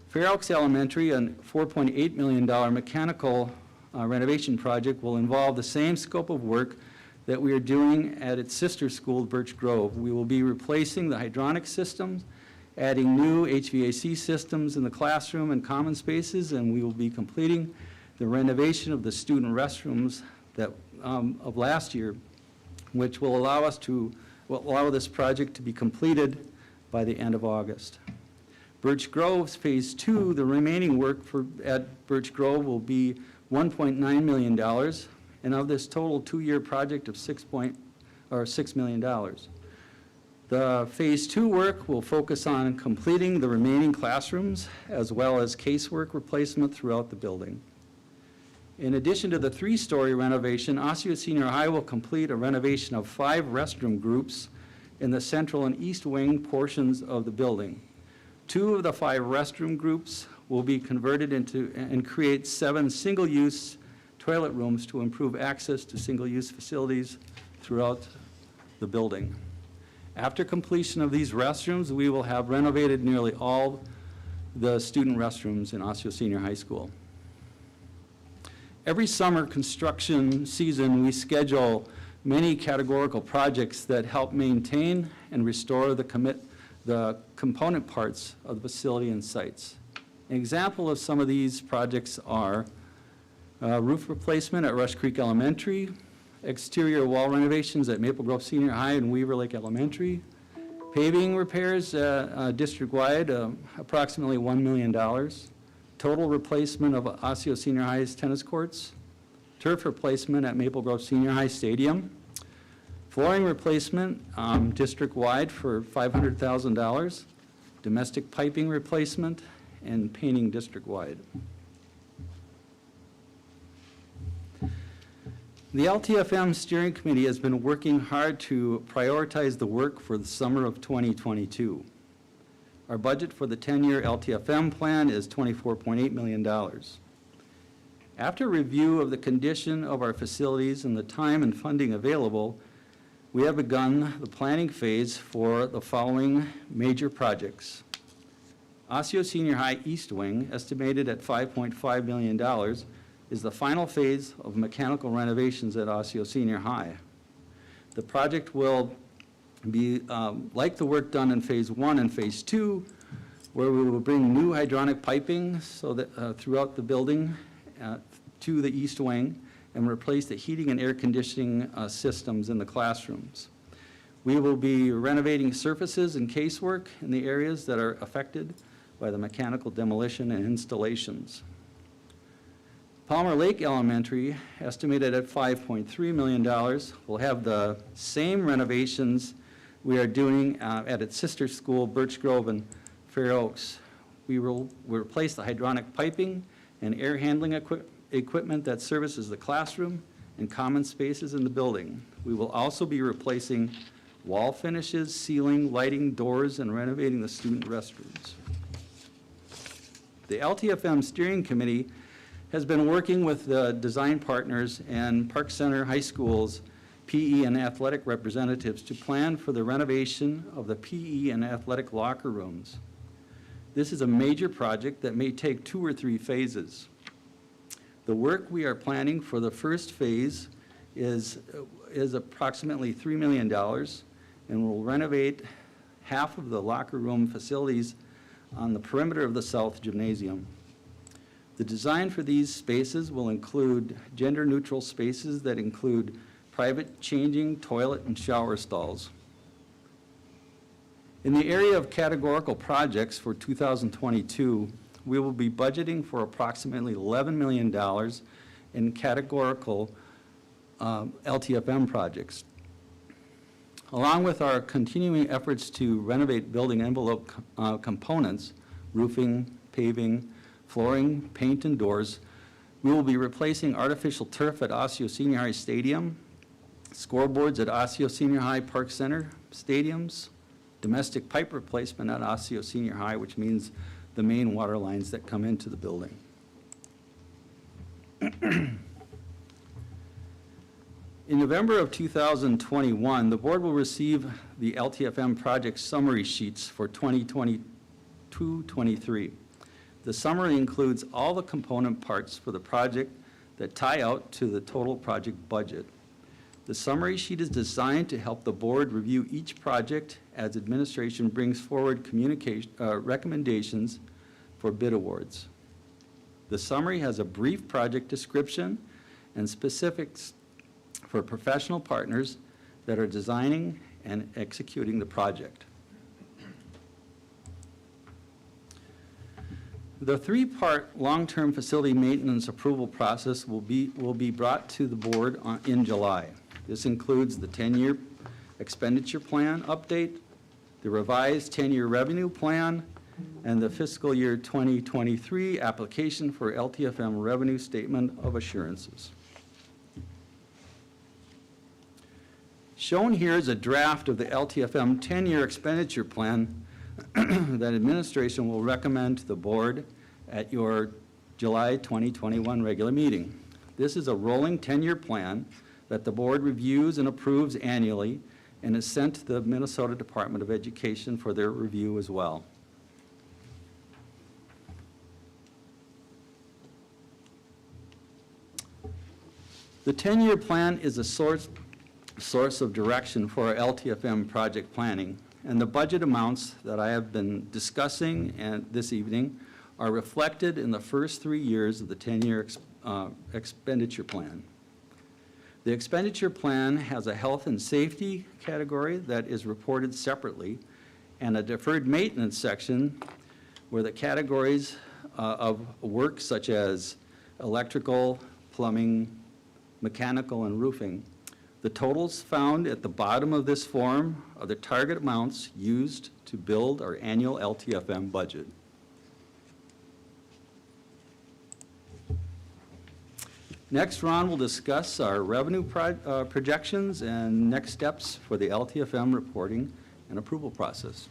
S15: Fair Oaks Elementary, a $4.8 million mechanical renovation project, will involve the same scope of work that we are doing at its sister school, Birch Grove. We will be replacing the hydronic systems, adding new HVAC systems in the classroom and common spaces, and we will be completing the renovation of the student restrooms of last year, which will allow this project to be completed by the end of August. Birch Grove's Phase 2, the remaining work at Birch Grove will be $1.9 million, and of this total 2-year project of $6 million. The Phase 2 work will focus on completing the remaining classrooms as well as casework replacement throughout the building. In addition to the 3-story renovation, Osseo Senior High will complete a renovation of 5 restroom groups in the central and east wing portions of the building. 2 of the 5 restroom groups will be converted into and create 7 single-use toilet rooms to improve access to single-use facilities throughout the building. After completion of these restrooms, we will have renovated nearly all the student restrooms in Osseo Senior High School. Every summer construction season, we schedule many categorical projects that help maintain and restore the component parts of the facility and sites. An example of some of these projects are roof replacement at Rush Creek Elementary, exterior wall renovations at Maple Grove Senior High and Weaver Lake Elementary, paving repairs district-wide, approximately $1 million. Total replacement of Osseo Senior High's tennis courts, turf replacement at Maple Grove Senior High Stadium, flooring replacement district-wide for $500,000, domestic piping replacement, and painting district-wide. The Ltfm Steering Committee has been working hard to prioritize the work for the summer of 2022. Our budget for the 10-year Ltfm plan is $24.8 million. After review of the condition of our facilities and the time and funding available, we have begun the planning phase for the following major projects. Osseo Senior High East Wing, estimated at $5.5 million, is the final phase of mechanical renovations at Osseo Senior High. The project will be like the work done in Phase 1 and Phase 2, where we will bring new hydronic piping so that throughout the building to the east wing and replace the heating and air conditioning systems in the classrooms. We will be renovating surfaces and casework in the areas that are affected by the mechanical demolition and installations. Palmer Lake Elementary, estimated at $5.3 million, will have the same renovations we are doing at its sister school, Birch Grove and Fair Oaks. We will replace the hydronic piping and air handling equipment that services the classroom and common spaces in the building. We will also be replacing wall finishes, ceiling, lighting, doors, and renovating the student restrooms. The Ltfm Steering Committee has been working with the design partners and Park Center High School's PE and athletic representatives to plan for the renovation of the PE and athletic locker rooms. This is a major project that may take 2 or 3 phases. The work we are planning for the first phase is approximately $3 million and will renovate half of the locker room facilities on the perimeter of the South Gymnasium. The design for these spaces will include gender-neutral spaces that include private changing, toilet, and shower stalls. In the area of categorical projects for 2022, we will be budgeting for approximately $11 million in categorical Ltfm projects. Along with our continuing efforts to renovate building envelope components, roofing, paving, flooring, paint, and doors, we will be replacing artificial turf at Osseo Senior High Stadium, scoreboards at Osseo Senior High Park Center stadiums, domestic pipe replacement at Osseo Senior High, which means the main water lines that come into the building. In November of 2021, the board will receive the LTFM project summary sheets for 2022-23. The summary includes all the component parts for the project that tie out to the total project budget. The summary sheet is designed to help the board review each project as administration brings forward recommendations for bid awards. The summary has a brief project description and specifics for professional partners that are designing and executing the project. The three-part long-term facility maintenance approval process will be brought to the board in July. This includes the 10-year expenditure plan update, the revised 10-year revenue plan, and the fiscal year 2023 application for LTFM revenue statement of assurances. Shown here is a draft of the LTFM 10-year expenditure plan that administration will recommend to the board at your July 2021 regular meeting. This is a rolling 10-year plan that the board reviews and approves annually and is sent to the Minnesota Department of Education for their review as well. The 10-year plan is a source of direction for our LTFM project planning, and the budget amounts that I have been discussing this evening are reflected in the first 3 years of the 10-year expenditure plan. The expenditure plan has a health and safety category that is reported separately and a deferred maintenance section where the categories of work such as electrical, plumbing, mechanical, and roofing. The totals found at the bottom of this form are the target amounts used to build our annual LTFM budget. Next, Ron will discuss our revenue projections and next steps for the LTFM reporting and approval process.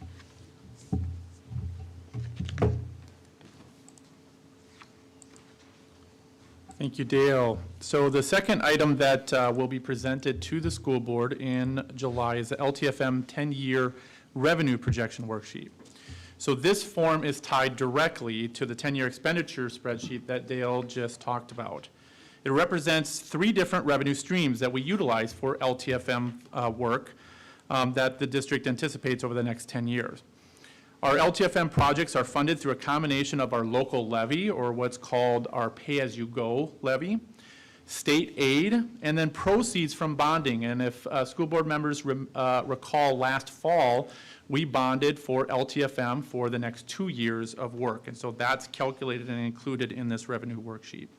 S14: Thank you, Dale. So the second item that will be presented to the school board in July is the LTFM 10-year revenue projection worksheet. So this form is tied directly to the 10-year expenditure spreadsheet that Dale just talked about. It represents 3 different revenue streams that we utilize for LTFM work that the district anticipates over the next 10 years. Our LTFM projects are funded through a combination of our local levy, or what's called our pay-as-you-go levy, state aid, and then proceeds from bonding. And if school board members recall last fall, we bonded for LTFM for the next 2 years of work. And so that's calculated and included in this revenue worksheet.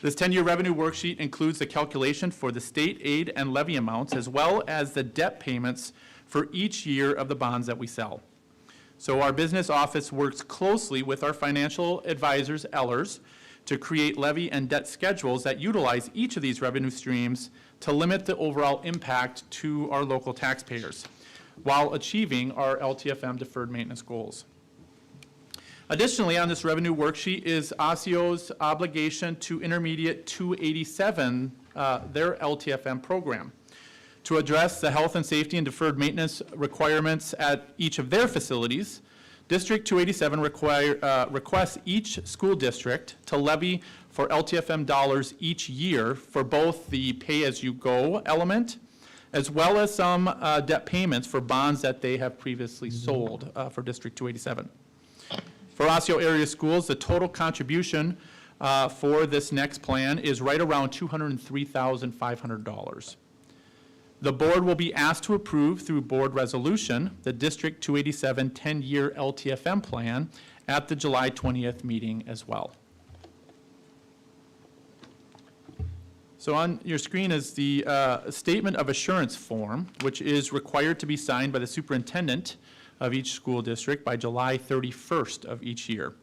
S14: This 10-year revenue worksheet includes the calculation for the state aid and levy amounts, as well as the debt payments for each year of the bonds that we sell. So our business office works closely with our financial advisors, Ellers, to create levy and debt schedules that utilize each of these revenue streams to limit the overall impact to our local taxpayers while achieving our LTFM deferred maintenance goals. Additionally, on this revenue worksheet is Osseo's obligation to Intermediate 287, their LTFM program. To address the health and safety and deferred maintenance requirements at each of their facilities, District 287 requests each school district to levy for LTFM dollars each year for both the pay-as-you-go element, as well as some debt payments for bonds that they have previously sold for District 287. For Osseo area schools, the total contribution for this next plan is right around $203,500. The board will be asked to approve through board resolution the District 287 10-year LTFM plan at the July 20th meeting as well. So on your screen is the Statement of Assurance form, which is required to be signed by the superintendent of each school district by July 31st of each year.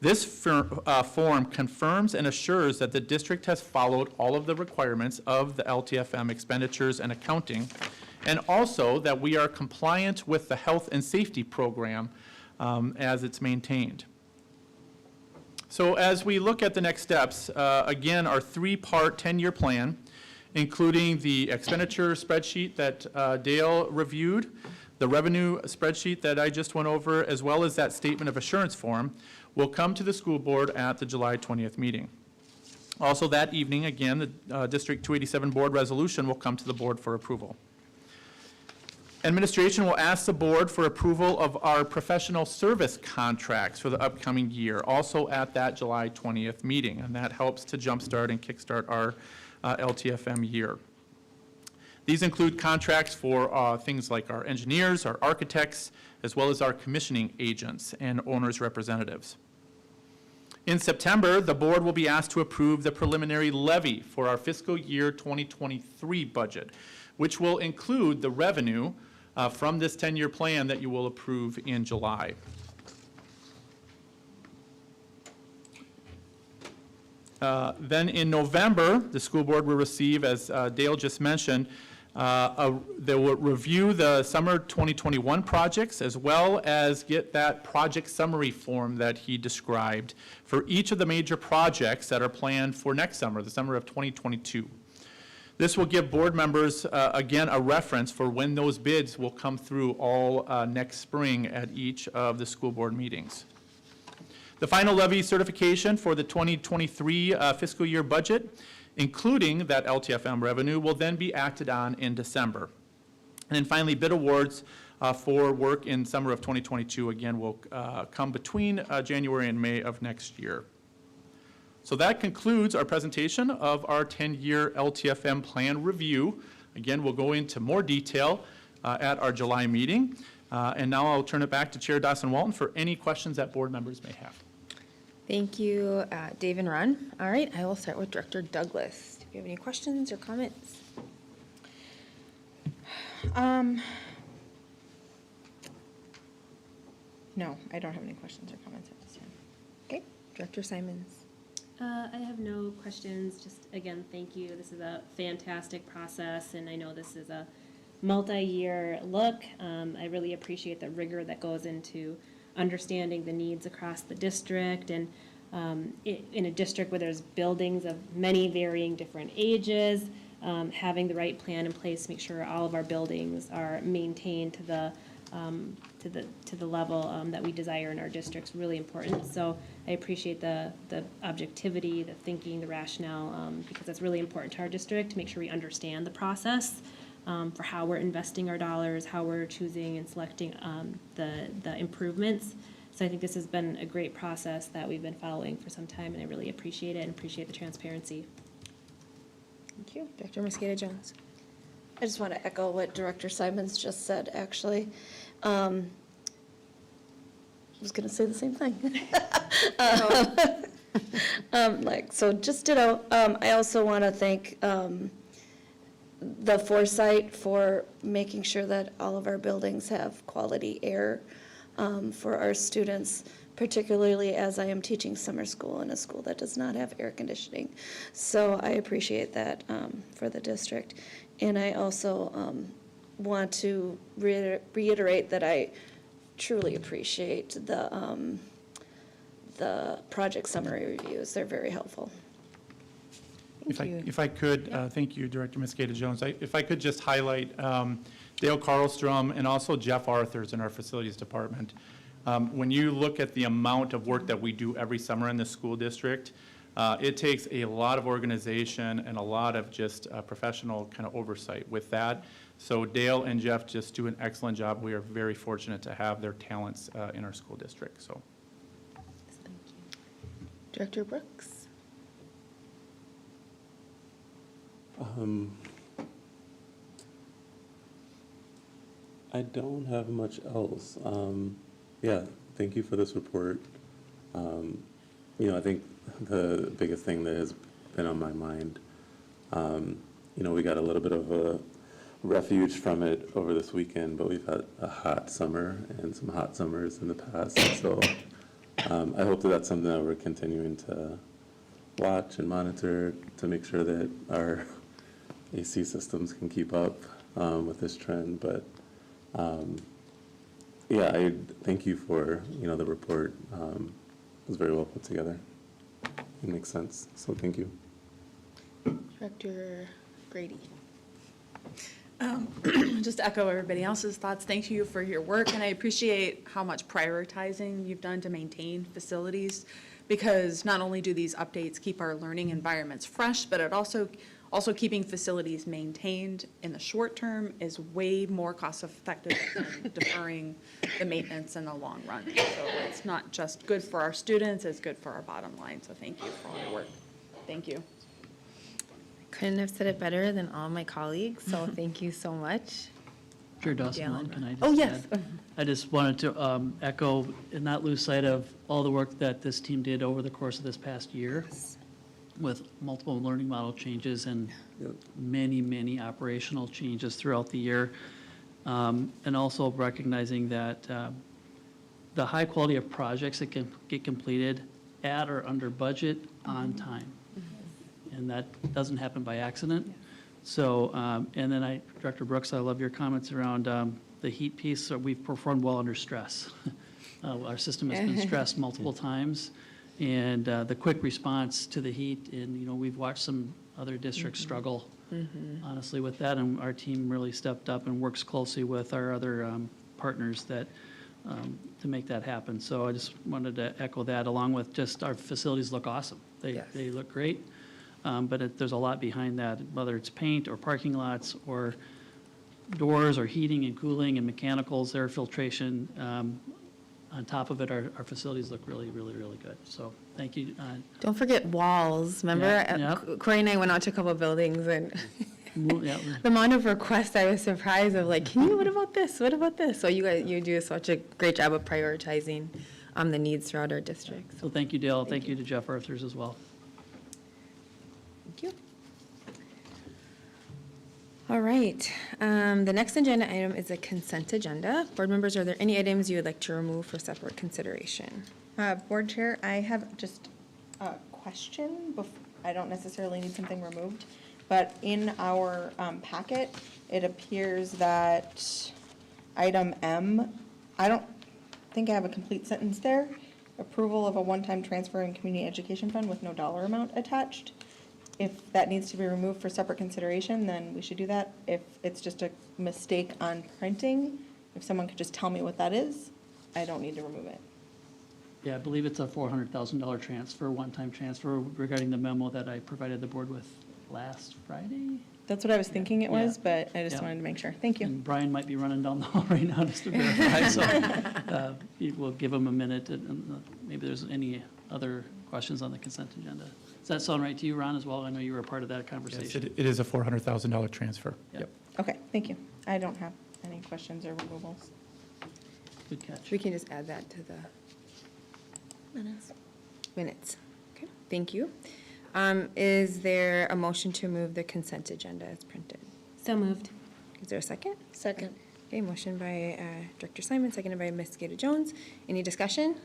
S14: This form confirms and assures that the district has followed all of the requirements of the Ltfm expenditures and accounting, and also that we are compliant with the health and safety program as it's maintained. So as we look at the next steps, again, our three-part 10-year plan, including the expenditure spreadsheet that Dale reviewed, the revenue spreadsheet that I just went over, as well as that statement of assurance form, will come to the school board at the July 20th meeting. Also that evening, again, the District 287 board resolution will come to the board for approval. Administration will ask the board for approval of our professional service contracts for the upcoming year, also at that July 20th meeting, and that helps to jumpstart and kickstart our Ltfm year. These include contracts for things like our engineers, our architects, as well as our commissioning agents and owners' representatives. In September, the board will be asked to approve the preliminary levy for our fiscal year 2023 budget, which will include the revenue from this 10-year plan that you will approve in July. Then in November, the school board will receive, as Dale just mentioned, they will review the summer 2021 projects, as well as get that project summary form that he described for each of the major projects that are planned for next summer, the summer of 2022. This will give board members, again, a reference for when those bids will come through all next spring at each of the school board meetings. The final levy certification for the 2023 fiscal year budget, including that Ltfm revenue, will then be acted on in December. And then finally, bid awards for work in summer of 2022, again, will come between January and May of next year. So that concludes our presentation of our 10-year Ltfm plan review. Again, we'll go into more detail at our July meeting. And now I'll turn it back to Chair Dawson-Walton for any questions that board members may have.
S1: Thank you, Dave and Ron. All right, I will start with Director Douglas. Do you have any questions or comments? No, I don't have any questions or comments at this time. Okay, Director Simons.
S12: I have no questions. Just again, thank you. This is a fantastic process, and I know this is a multi-year look. I really appreciate the rigor that goes into understanding the needs across the district, and in a district where there's buildings of many varying different ages, having the right plan in place to make sure all of our buildings are maintained to the level that we desire in our district's really important. So I appreciate the objectivity, the thinking, the rationale, because that's really important to our district to make sure we understand the process for how we're investing our dollars, how we're choosing and selecting the improvements. So I think this has been a great process that we've been following for some time, and I really appreciate it and appreciate the transparency.
S1: Thank you. Director Mosqueda-Jones.
S2: I just want to echo what Director Simons just said, actually. I was going to say the same thing. So just ditto. I also want to thank the foresight for making sure that all of our buildings have quality air for our students, particularly as I am teaching summer school in a school that does not have air conditioning. So I appreciate that for the district. And I also want to reiterate that I truly appreciate the project summary reviews. They're very helpful.
S14: If I could, thank you, Director Mosqueda-Jones. If I could just highlight Dale Carlstrom and also Jeff Arthurs in our facilities department. When you look at the amount of work that we do every summer in the school district, it takes a lot of organization and a lot of just professional kind of oversight with that. So Dale and Jeff just do an excellent job. We are very fortunate to have their talents in our school district. So,
S1: Thank you. Director Brooks.
S3: I don't have much else. Yeah, thank you for this report. I think the biggest thing that has been on my mind You know, we got a little bit of a refuge from it over this weekend, but we've had a hot summer and some hot summers in the past. So I hope that that's something that we're continuing to watch and monitor to make sure that our AC systems can keep up with this trend. But yeah, I thank you for, you know, the report. It was very well put together. It makes sense, so thank you.
S1: Director Grady.
S11: Just to echo everybody else's thoughts, thank you for your work, and I appreciate how much prioritizing you've done to maintain facilities, because not only do these updates keep our learning environments fresh, but it also keeping facilities maintained in the short term is way more cost effective than deferring the maintenance in the long run. So it's not just good for our students, it's good for our bottom line. So thank you for all your work. Thank you.
S1: Couldn't have said it better than all my colleagues, so thank you so much.
S4: Chair Dawson, can I just
S1: Oh, yes.
S4: add? I just wanted to echo and not lose sight of all the work that this team did over the course of this past year with multiple learning model changes and many, many operational changes throughout the year. And also recognizing that the high quality of projects that can get completed at or under budget on time. And that doesn't happen by accident. So, and then Director Brooks, I love your comments around the heat piece. So we've performed well under stress. Our system has been stressed multiple times, and the quick response to the heat, and, you know, we've watched some other districts struggle, honestly, with that, and our team really stepped up and works closely with our other partners that, to make that happen. So I just wanted to echo that, along with just our facilities look awesome. They look great. But there's a lot behind that, whether it's paint or parking lots or doors or heating and cooling and mechanicals, air filtration. On top of it, our facilities look really, really, really good. So thank you.
S1: Don't forget walls. Remember,
S4: Yeah.
S1: Corey and I went out to a couple of buildings, and
S4: Yeah,
S1: the amount of requests, I was surprised of like, what about this? What about this? So you do such a great job of prioritizing the needs throughout our district.
S4: so thank you, Dale. Thank you to Jeff Arthurs as well.
S1: Thank you. All right, the next agenda item is a consent agenda. Board members, are there any items you would like to remove for separate consideration?
S13: Board Chair, I have just a question. I don't necessarily need something removed, but in our packet, it appears that item M, I don't think I have a complete sentence there. Approval of a one-time transfer in community education fund with no dollar amount attached. If that needs to be removed for separate consideration, then we should do that. If it's just a mistake on printing, if someone could just tell me what that is, I don't need to remove it.
S4: Yeah, I believe it's a $400,000 transfer, one-time transfer regarding the memo that I provided the board with last Friday.
S13: That's what I was thinking it was,
S4: Yeah.
S13: but I just
S4: Yeah.
S13: wanted to make sure. Thank you.
S4: And Brian might be running down the hall right now just to verify, so we'll give him a minute, and maybe there's any other questions on the consent agenda. Does that sound right to you, Ron, as well? I know you were a part of that
S14: Yes,
S4: conversation.
S14: it is a $400,000 transfer.
S4: Yeah.
S14: Yep.
S13: Okay, thank you. I don't have any questions or removals.
S4: Good catch.
S1: We can just add that to the minutes. Okay, thank you. Is there a motion to move the consent agenda as printed?
S12: So moved.
S1: Is there a second?
S12: Second.
S1: Okay, motion by Director Simon, seconded by Ms. Gata Jones. Any discussion?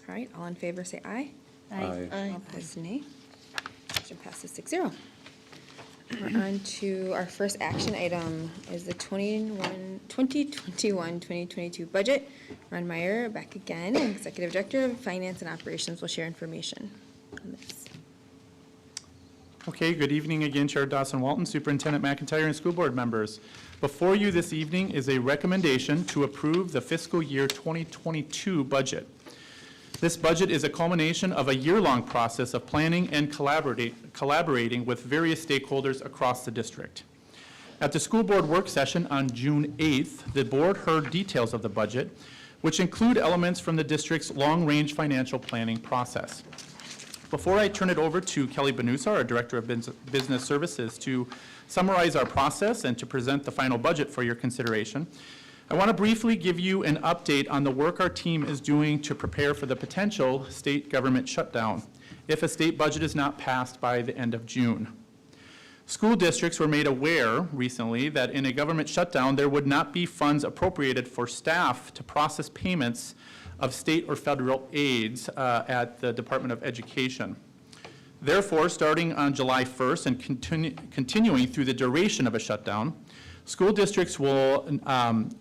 S1: All right, all in favor, say aye.
S3: Aye.
S1: All opposed, nay. Motion passes 6-0. We're on to our first action item is the 2021-2022 budget. Ron Meyer, back again, Executive Director of Finance and Operations, will share information on this.
S14: Okay, good evening again, Chair Dawson Walton, Superintendent McIntyre, and school board members. Before you this evening is a recommendation to approve the fiscal year 2022 budget. This budget is a culmination of a year-long process of planning and collaborating with various stakeholders across the district. At the school board work session on June 8th, the board heard details of the budget, which include elements from the district's long-range financial planning process. Before I turn it over to Kelly Benusa, our Director of Business Services, to summarize our process and to present the final budget for your consideration, I want to briefly give you an update on the work our team is doing to prepare for the potential state government shutdown if a state budget is not passed by the end of June. School districts were made aware recently that in a government shutdown, there would not be funds appropriated for staff to process payments of state or federal aids at the Department of Education. Therefore, starting on July 1st and continuing through the duration of a shutdown, school districts will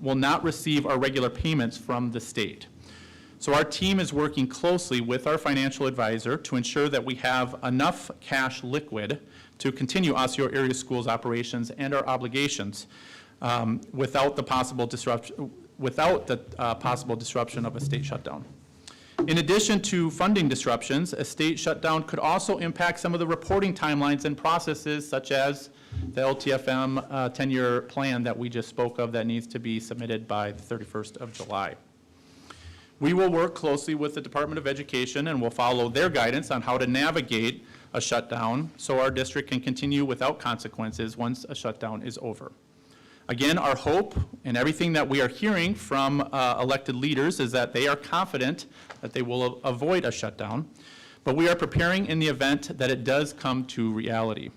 S14: not receive our regular payments from the state. So our team is working closely with our financial advisor to ensure that we have enough cash liquid to continue Osseo area schools operations and our obligations without the possible disruption of a state shutdown. In addition to funding disruptions, a state shutdown could also impact some of the reporting timelines and processes, such as the Ltfm 10-year plan that we just spoke of that needs to be submitted by the 31st of July. We will work closely with the Department of Education and will follow their guidance on how to navigate a shutdown so our district can continue without consequences once a shutdown is over. Again, our hope and everything that we are hearing from elected leaders is that they are confident that they will avoid a shutdown, but we are preparing in the event that it does come to reality.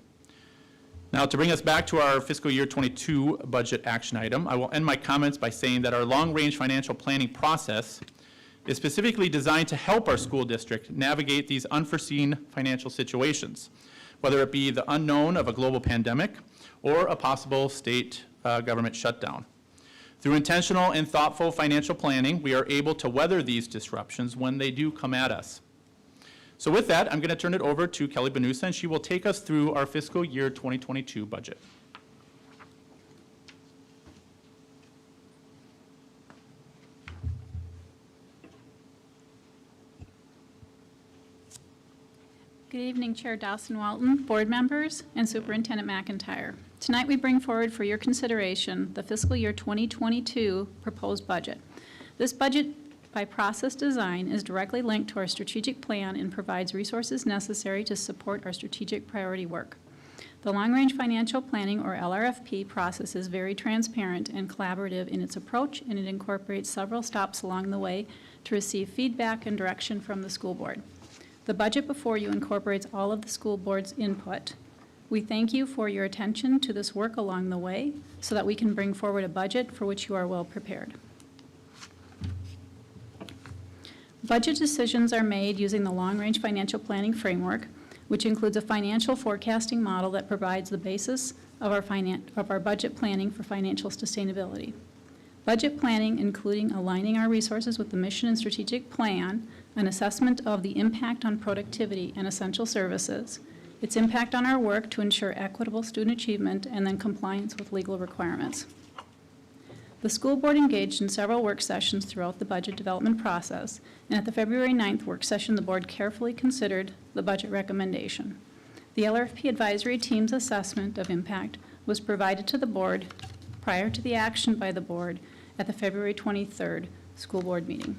S14: Now, to bring us back to our fiscal year 22 budget action item, I will end my comments by saying that our long-range financial planning process is specifically designed to help our school district navigate these unforeseen financial situations, whether it be the unknown of a global pandemic or a possible state government shutdown. Through intentional and thoughtful financial planning, we are able to weather these disruptions when they do come at us. So with that, I'm going to turn it over to Kelly Benusa, and she will take us through our fiscal year 2022 budget.
S16: Good evening, Chair Dawson-Walton, board members, and Superintendent McIntyre. Tonight we bring forward for your consideration the fiscal year 2022 proposed budget. This budget, by process design, is directly linked to our strategic plan and provides resources necessary to support our strategic priority work. The Long-Range Financial Planning, or LRFP, process is very transparent and collaborative in its approach, and it incorporates several stops along the way to receive feedback and direction from the school board. The budget before you incorporates all of the school board's input. We thank you for your attention to this work along the way so that we can bring forward a budget for which you are well prepared. Budget decisions are made using the Long-Range Financial Planning Framework, which includes a financial forecasting model that provides the basis of our budget planning for financial sustainability. Budget planning, including aligning our resources with the mission and strategic plan, an assessment of the impact on productivity and essential services, its impact on our work to ensure equitable student achievement, and then compliance with legal requirements. The school board engaged in several work sessions throughout the budget development process, and at the February 9th work session, the board carefully considered the budget recommendation. The Lrfp advisory team's assessment of impact was provided to the board prior to the action by the board at the February 23rd school board meeting.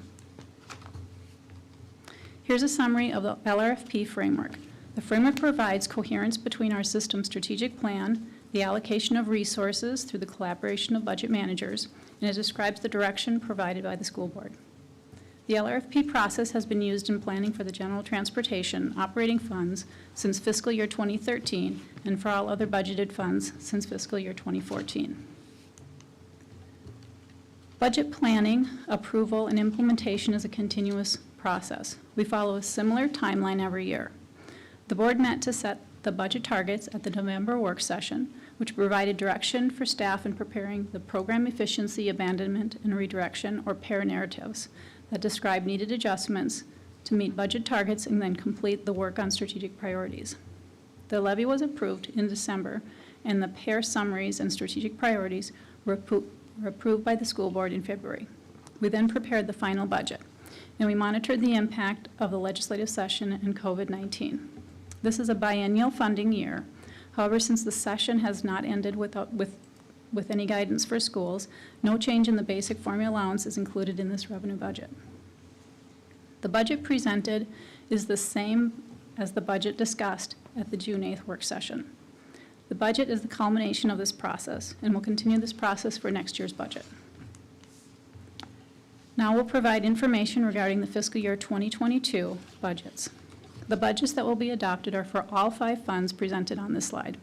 S16: Here's a summary of the LRFP framework. The framework provides coherence between our system's strategic plan, the allocation of resources through the collaboration of budget managers, and it describes the direction provided by the school board. The LRFP process has been used in planning for the general transportation operating funds since fiscal year 2013 and for all other budgeted funds since fiscal year 2014. Budget planning, approval, and implementation is a continuous process. We follow a similar timeline every year. The board met to set the budget targets at the November work session, which provided direction for staff in preparing the program efficiency, abandonment, and redirection, or PARE narratives, that describe needed adjustments to meet budget targets and then complete the work on strategic priorities. The levy was approved in December, and the PARE summaries and strategic priorities were approved by the school board in February. We then prepared the final budget, and we monitored the impact of the legislative session and COVID-19. This is a biennial funding year. However, since the session has not ended with any guidance for schools, no change in the basic formula allowance is included in this revenue budget. The budget presented is the same as the budget discussed at the June 8th work session. The budget is the culmination of this process, and will continue this process for next year's budget. Now we'll provide information regarding the fiscal year 2022 budgets. The budgets that will be adopted are for all 5 funds presented on this slide.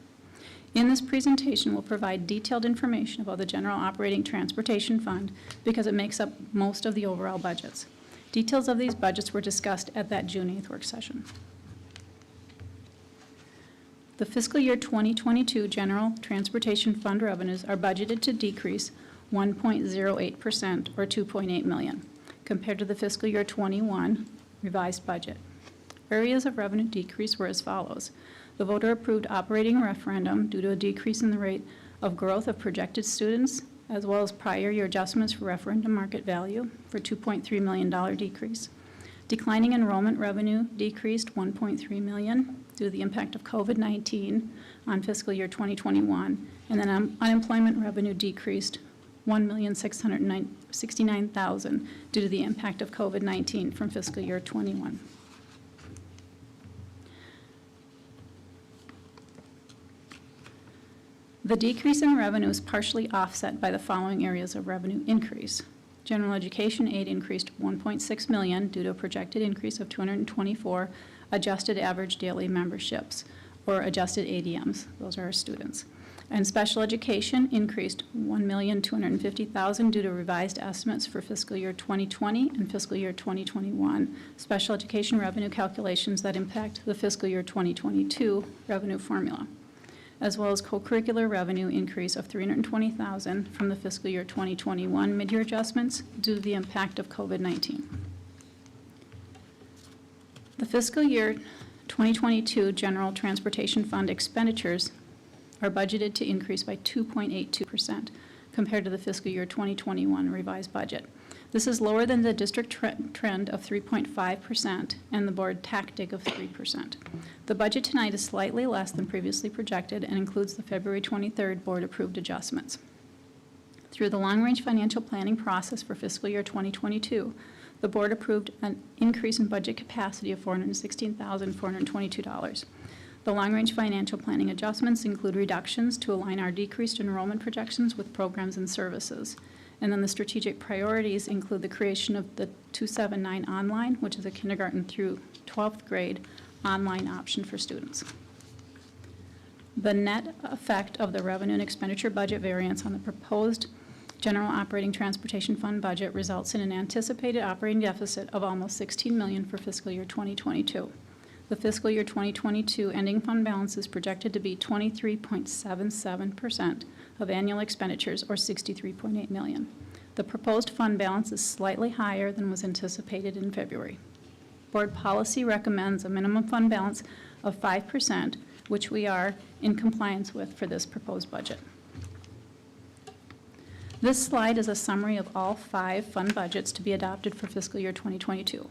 S16: In this presentation, we'll provide detailed information about the General Operating Transportation Fund because it makes up most of the overall budgets. Details of these budgets were discussed at that June 8th work session. The fiscal year 2022 General Transportation Fund revenues are budgeted to decrease 1.08% or $2.8 million compared to the fiscal year 21 revised budget. Areas of revenue decrease were as follows. The voter-approved operating referendum due to a decrease in the rate of growth of projected students, as well as prior year adjustments for referendum market value for $2.3 million decrease. Declining enrollment revenue decreased $1.3 million due to the impact of COVID-19 on fiscal year 2021, and then unemployment revenue decreased $1,669,000 due to the impact of COVID-19 from fiscal year 21. The decrease in revenue is partially offset by the following areas of revenue increase. General education aid increased $1.6 million due to a projected increase of 224 adjusted average daily memberships, or adjusted ADMs. Those are our students. And special education increased $1,250,000 due to revised estimates for fiscal year 2020 and fiscal year 2021 special education revenue calculations that impact the fiscal year 2022 revenue formula, as well as co-curricular revenue increase of $320,000 from the fiscal year 2021 mid-year adjustments due to the impact of COVID-19. The fiscal year 2022 General Transportation Fund expenditures are budgeted to increase by 2.82% compared to the fiscal year 2021 revised budget. This is lower than the district trend of 3.5% and the board tactic of 3%. The budget tonight is slightly less than previously projected and includes the February 23rd board-approved adjustments. Through the long-range financial planning process for fiscal year 2022, the board approved an increase in budget capacity of $416,422. The long-range financial planning adjustments include reductions to align our decreased enrollment projections with programs and services. And then the strategic priorities include the creation of the 279 online, which is a kindergarten through 12th grade online option for students. The net effect of the revenue and expenditure budget variance on the proposed General Operating Transportation Fund budget results in an anticipated operating deficit of almost $16 million for fiscal year 2022. The fiscal year 2022 ending fund balance is projected to be 23.77% of annual expenditures, or $63.8 million. The proposed fund balance is slightly higher than was anticipated in February. Board policy recommends a minimum fund balance of 5%, which we are in compliance with for this proposed budget. This slide is a summary of all 5 fund budgets to be adopted for fiscal year 2022.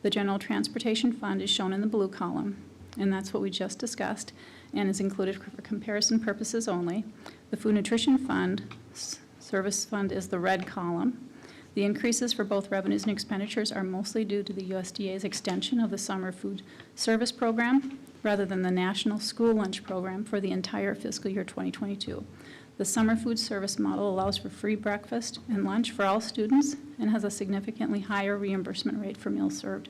S16: The General Transportation Fund is shown in the blue column, and that's what we just discussed, and is included for comparison purposes only. The Food Nutrition Fund, Service Fund, is the red column. The increases for both revenues and expenditures are mostly due to the USDA's extension of the summer food service program rather than the National School Lunch Program for the entire fiscal year 2022. The summer food service model allows for free breakfast and lunch for all students and has a significantly higher reimbursement rate for meals served.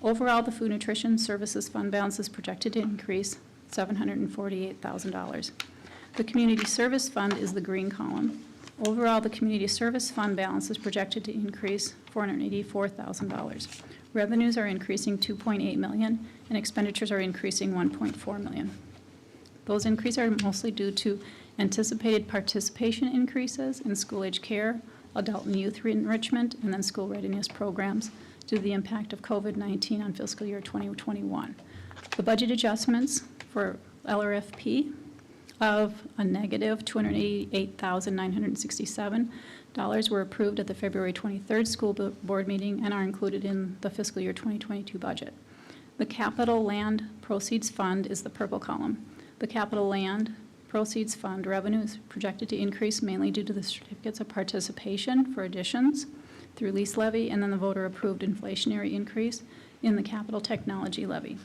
S16: Overall, the Food Nutrition Services Fund balance is projected to increase $748,000. The Community Service Fund is the green column. Overall, the Community Service Fund balance is projected to increase $484,000. Revenues are increasing $2.8 million, and expenditures are increasing $1.4 million. Those increases are mostly due to anticipated participation increases in school-age care, adult and youth enrichment, and then school readiness programs due to the impact of COVID-19 on fiscal year 2021. The budget adjustments for Lrfp of a negative $288,967 were approved at the February 23rd school board meeting and are included in the fiscal year 2022 budget. The Capital Land Proceeds Fund is the purple column. The Capital Land Proceeds Fund revenue is projected to increase mainly due to the certificates of participation for additions through lease levy and then the voter-approved inflationary increase in the capital technology levy.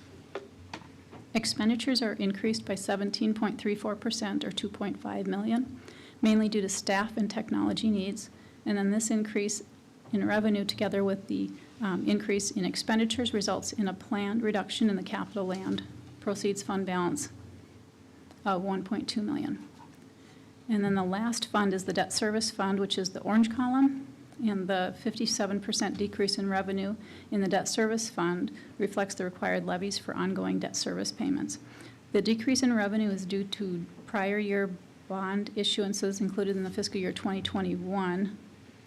S16: Expenditures are increased by 17.34% or $2.5 million, mainly due to staff and technology needs, and then this increase in revenue together with the increase in expenditures results in a planned reduction in the Capital Land Proceeds Fund balance of $1.2 million. And then the last fund is the debt service fund, which is the orange column. And the 57% decrease in revenue in the debt service fund reflects the required levies for ongoing debt service payments. The decrease in revenue is due to prior year bond issuances included in the fiscal year 2021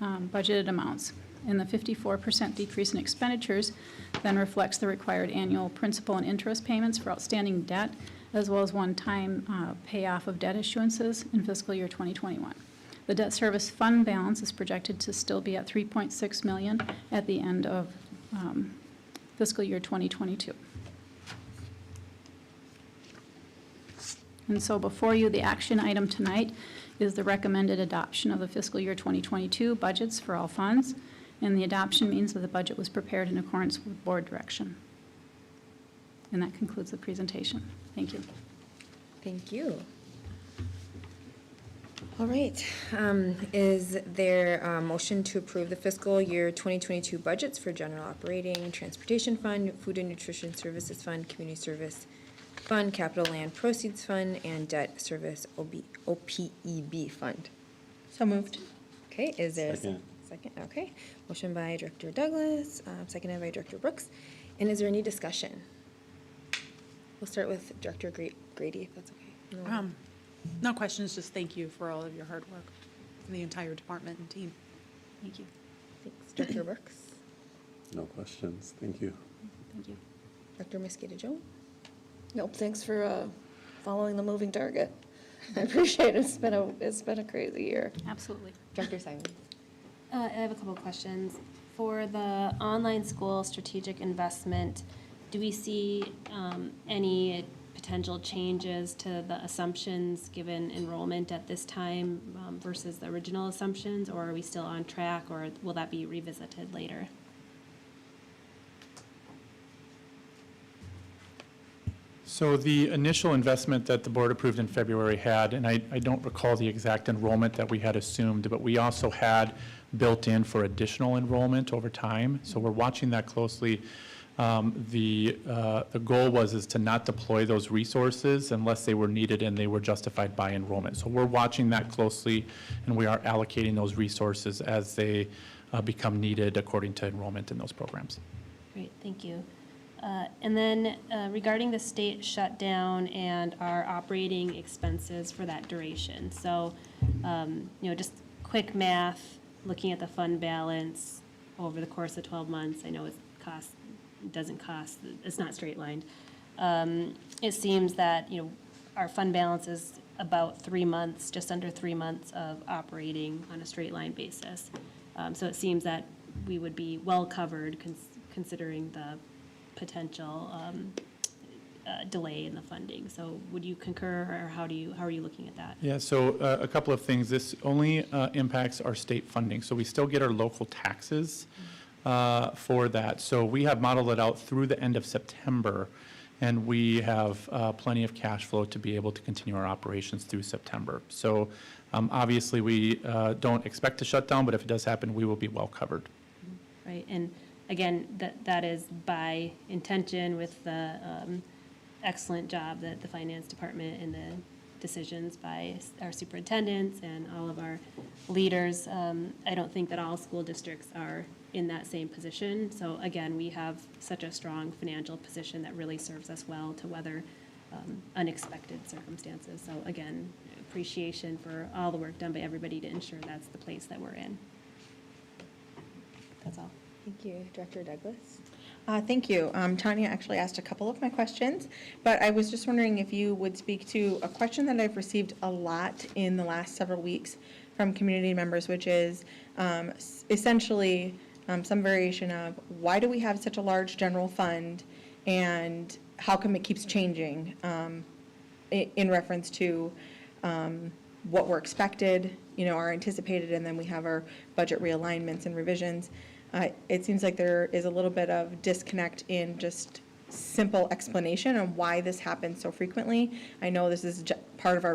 S16: budgeted amounts. And the 54% decrease in expenditures then reflects the required annual principal and interest payments for outstanding debt, as well as one-time payoff of debt issuances in fiscal year 2021. The debt service fund balance is projected to still be at $3.6 million at the end of fiscal year 2022. And so before you, the action item tonight is the recommended adoption of the fiscal year 2022 budgets for all funds. And the adoption means that the budget was prepared in accordance with board direction. And that concludes the presentation. Thank you.
S1: Thank you. All right, is there a motion to approve the fiscal year 2022 budgets for general operating, transportation fund, food and nutrition services fund, community service fund, capital land proceeds fund, and debt service OPEB fund?
S13: So moved.
S1: Okay, is there a
S3: Second.
S1: second? Okay, motion by Director Douglas, seconded by Director Brooks. And is there any discussion? We'll start with Director Grady, if that's okay. No.
S11: No questions, just thank you for all of your hard work, and the entire department and team.
S16: Thank you.
S1: Thanks. Director Brooks?
S3: No questions. Thank you.
S16: Thank you.
S1: Dr. Mosqueda-Joe?
S2: Nope, thanks for following the moving target. I appreciate it. It's been a crazy year.
S16: Absolutely.
S1: Director Simons?
S12: I have a couple of questions. For the online school strategic investment, do we see any potential changes to the assumptions given enrollment at this time versus the original assumptions, or are we still on track, or will that be revisited later?
S14: So the initial investment that the board approved in February had, and I don't recall the exact enrollment that we had assumed, but we also had built in for additional enrollment over time. So we're watching that closely. The goal is to not deploy those resources unless they were needed and they were justified by enrollment. So we're watching that closely, and we are allocating those resources as they become needed according to enrollment in those programs.
S12: Great, thank you. And then regarding the state shutdown and our operating expenses for that duration. So, just quick math, looking at the fund balance over the course of 12 months. I know it doesn't cost, it's not straight lined. It seems that, our fund balance is about 3 months, just under 3 months of operating on a straight line basis. So it seems that we would be well covered considering the potential delay in the funding. So would you concur, or how are you looking at that?
S14: Yeah, so a couple of things. This only impacts our state funding. So we still get our local taxes for that. So we have modeled it out through the end of September, and we have plenty of cash flow to be able to continue our operations through September. So obviously, we don't expect to shut down, but if it does happen, we will be well covered.
S12: Right, and again, that is by intention with the excellent job that the finance department and the decisions by our superintendents and all of our leaders. I don't think that all school districts are in that same position. So again, we have such a strong financial position that really serves us well to weather unexpected circumstances. So again, appreciation for all the work done by everybody to ensure that's the place that we're in. That's all.
S1: Thank you. Director Douglas?
S13: Thank you. Tanya actually asked a couple of my questions, but I was just wondering if you would speak to a question that I've received a lot in the last several weeks from community members, which is essentially some variation of why do we have such a large general fund, and how come it keeps changing in reference to what we're expected, are anticipated, and then we have our budget realignments and revisions. It seems like there is a little bit of disconnect in just simple explanation on why this happens so frequently. I know this is part of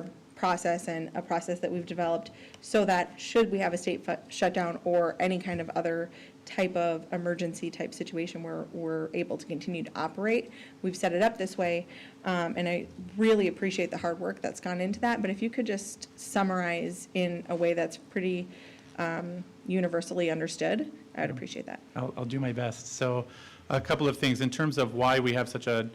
S13: process and a process that we've developed so that should we have a state shutdown or any kind of other type of emergency type situation where we're able to continue to operate. We've set it up this way, and I really appreciate the hard work that's gone into that. But if you could just summarize in a way that's pretty universally understood, I would appreciate that.
S14: I'll do my best. So a couple of things in terms of why we have such a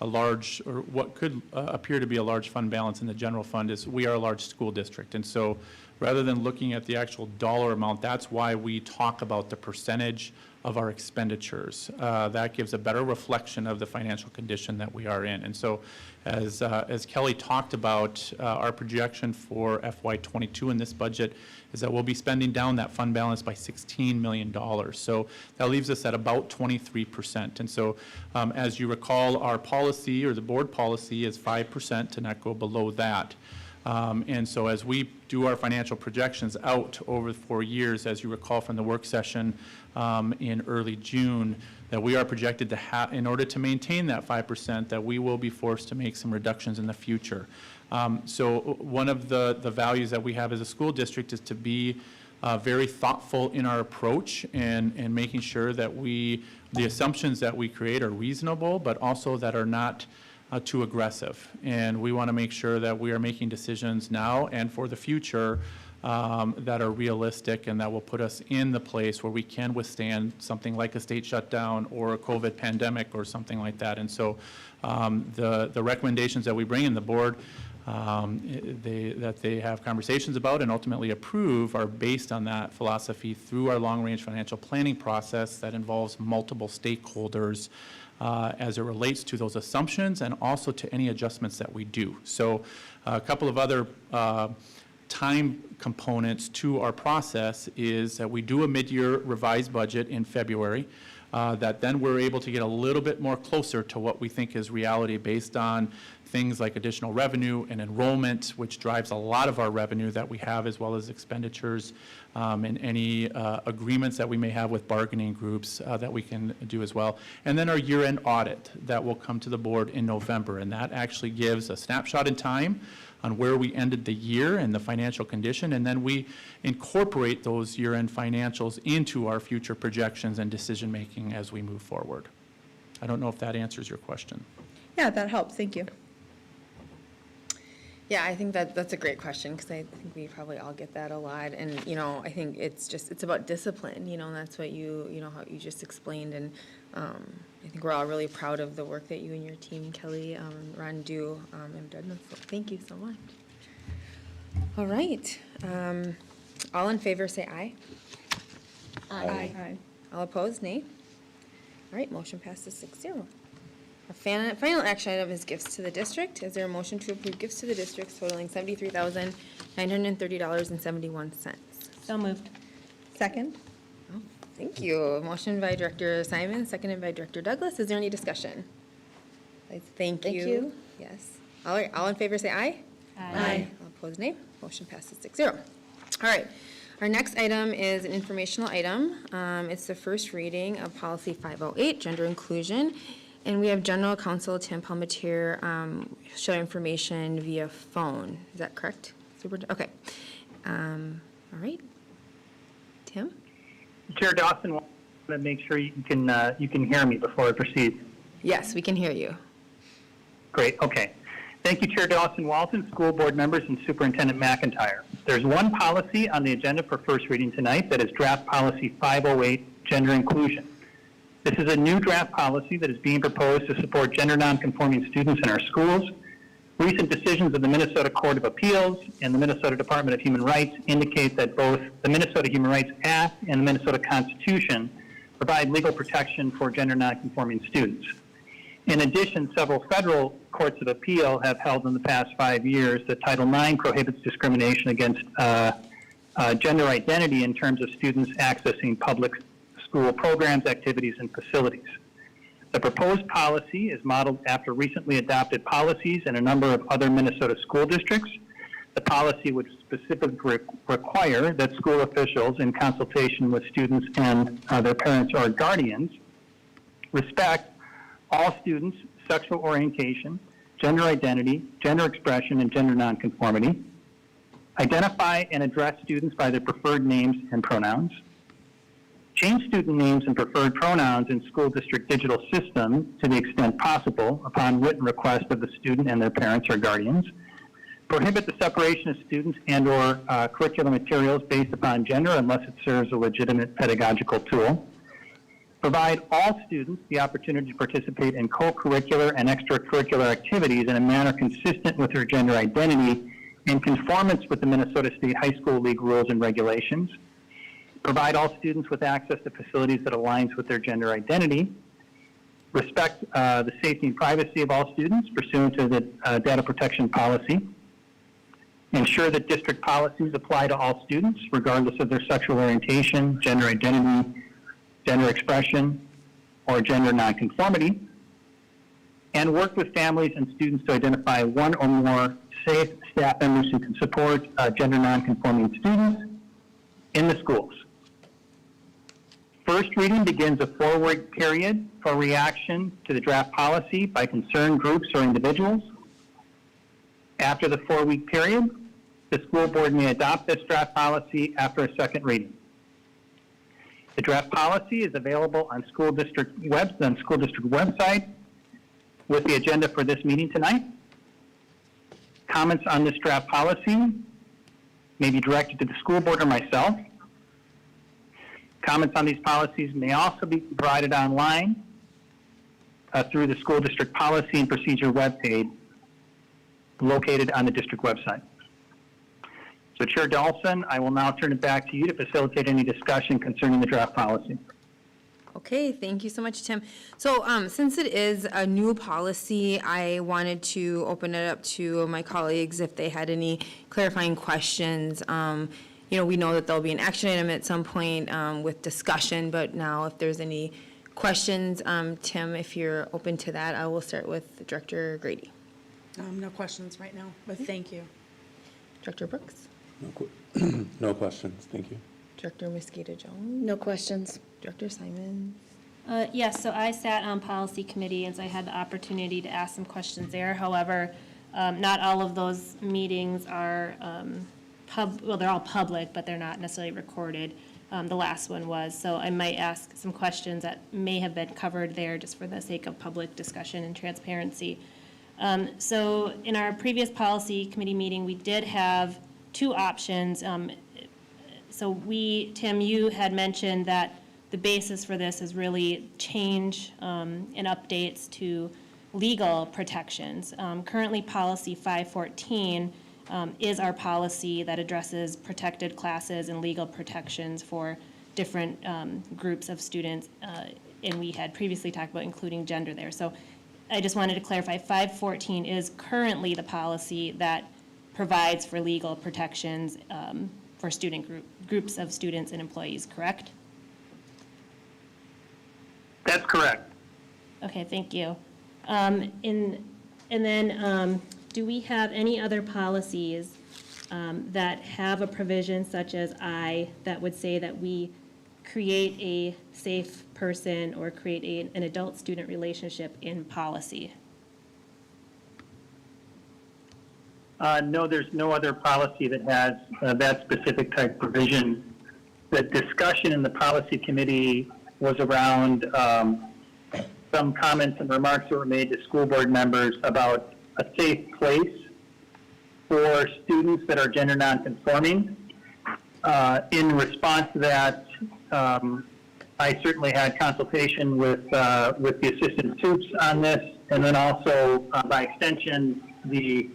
S14: large, or what could appear to be a large fund balance in the general fund is we are a large school district. And so rather than looking at the actual dollar amount, that's why we talk about the percentage of our expenditures. That gives a better reflection of the financial condition that we are in. And so as Kelly talked about, our projection for FY22 in this budget is that we'll be spending down that fund balance by $16 million. So that leaves us at about 23%. And so as you recall, our policy, or the board policy, is 5% to not go below that. And so as we do our financial projections out over 4 years, as you recall from the work session in early June, that we are projected to have, in order to maintain that 5%, that we will be forced to make some reductions in the future. So one of the values that we have as a school district is to be very thoughtful in our approach and making sure that the assumptions that we create are reasonable, but also that are not too aggressive. And we want to make sure that we are making decisions now and for the future that are realistic and that will put us in the place where we can withstand something like a state shutdown or a COVID pandemic or something like that. And so the recommendations that we bring in the board that they have conversations about and ultimately approve are based on that philosophy through our long-range financial planning process that involves multiple stakeholders as it relates to those assumptions and also to any adjustments that we do. So a couple of other time components to our process is that we do a mid-year revised budget in February, that then we're able to get a little bit more closer to what we think is reality based on things like additional revenue and enrollment, which drives a lot of our revenue that we have, as well as expenditures and any agreements that we may have with bargaining groups that we can do as well. And then our year-end audit that will come to the board in November, and that actually gives a snapshot in time on where we ended the year and the financial condition, and then we incorporate those year-end financials into our future projections and decision-making as we move forward. I don't know if that answers your question.
S13: Yeah, that helps. Thank you.
S1: Yeah, I think that's a great question, because I think we probably all get that a lot. And, I think it's about discipline, and that's what how you just explained. And I think we're all really proud of the work that you and your team, Kelly, Ron, do have done. So thank you so much. All right. All in favor, say aye.
S13: Aye.
S1: All opposed, nay. All right, motion passes 6-0. Our final action item is gifts to the district. Is there a motion to approve gifts to the district totaling $73,930.71?
S12: So moved.
S13: Second?
S1: Oh, thank you. Motion by Director Simon, seconded by Director Douglas. Is there any discussion? Thank you. Yes. All right, all in favor say aye.
S12: Aye.
S1: All opposed, nay. Motion passes 6-0. All right. Our next item is an informational item. It's the first reading of Policy 508, Gender Inclusion. And we have General Counsel Tim Palmatier show information via phone. Is that correct? Okay. All right. Tim?
S17: Chair Dawson, I want to make sure you can hear me before I proceed.
S1: Yes, we can hear you.
S17: Great, okay. Thank you, Chair Dawson Walton, school board members, and Superintendent McIntyre. There's one policy on the agenda for first reading tonight, that is draft policy 508, gender inclusion. This is a new draft policy that is being proposed to support gender nonconforming students in our schools. Recent decisions of the Minnesota Court of Appeals and the Minnesota Department of Human Rights indicate that both the Minnesota Human Rights Act and the Minnesota Constitution provide legal protection for gender nonconforming students. In addition, several federal courts of appeal have held in the past 5 years that Title IX prohibits discrimination against gender identity in terms of students accessing public school programs, activities, and facilities. The proposed policy is modeled after recently adopted policies in a number of other Minnesota school districts. The policy would specifically require that school officials, in consultation with students and their parents or guardians, respect all students' sexual orientation, gender identity, gender expression, and gender nonconformity. Identify and address students by their preferred names and pronouns. Change student names and preferred pronouns in school district digital system to the extent possible upon written request of the student and their parents or guardians. Prohibit the separation of students and/or curricular materials based upon gender unless it serves a legitimate pedagogical tool. Provide all students the opportunity to participate in co-curricular and extracurricular activities in a manner consistent with their gender identity in conformance with the Minnesota State High School League rules and regulations. Provide all students with access to facilities that aligns with their gender identity. Respect the safety and privacy of all students pursuant to the data protection policy. Ensure that district policies apply to all students, regardless of their sexual orientation, gender identity, gender expression, or gender nonconformity. And work with families and students to identify one or more safe staff members who can support gender nonconforming students in the schools. First reading begins a 4-week period for reaction to the draft policy by concerned groups or individuals. After the 4-week period, the school board may adopt this draft policy after a second reading. The draft policy is available on school district website with the agenda for this meeting tonight. Comments on this draft policy may be directed to the school board or myself. Comments on these policies may also be provided online through the school district policy and procedure webpage located on the district website. So Chair Dawson, I will now turn it back to you to facilitate any discussion concerning the draft policy.
S1: Okay, thank you so much, Tim. So since it is a new policy, I wanted to open it up to my colleagues if they had any clarifying questions. You know, we know that there'll be an action item at some point with discussion, but now if there's any questions, Tim, if you're open to that, I will start with Director Grady.
S11: No questions right now, but thank you.
S1: Director Brooks?
S3: No questions, thank you.
S1: Director Mosqueda-Jones?
S2: No questions.
S1: Director Simons?
S12: Yes, so I sat on policy committee, and so I had the opportunity to ask some questions there. However, not all of those meetings are well, they're all public, but they're not necessarily recorded. The last one was, so I might ask some questions that may have been covered there just for the sake of public discussion and transparency. So in our previous policy committee meeting, we did have 2 options. So Tim, you had mentioned that the basis for this is really change and updates to legal protections. Currently, policy 514 is our policy that addresses protected classes and legal protections for different groups of students, and we had previously talked about including gender there. So I just wanted to clarify, 514 is currently the policy that provides for legal protections for groups of students and employees, correct?
S17: That's correct.
S12: Okay, thank you. And then, do we have any other policies that have a provision such as that would say that we create a safe person or create an adult-student relationship in policy?
S17: No, there's no other policy that has that specific type provision. The discussion in the policy committee was around some comments and remarks that were made to school board members about a safe place for students that are gender nonconforming. In response to that, I certainly had consultation with the assistant soups on this, and then also by extension the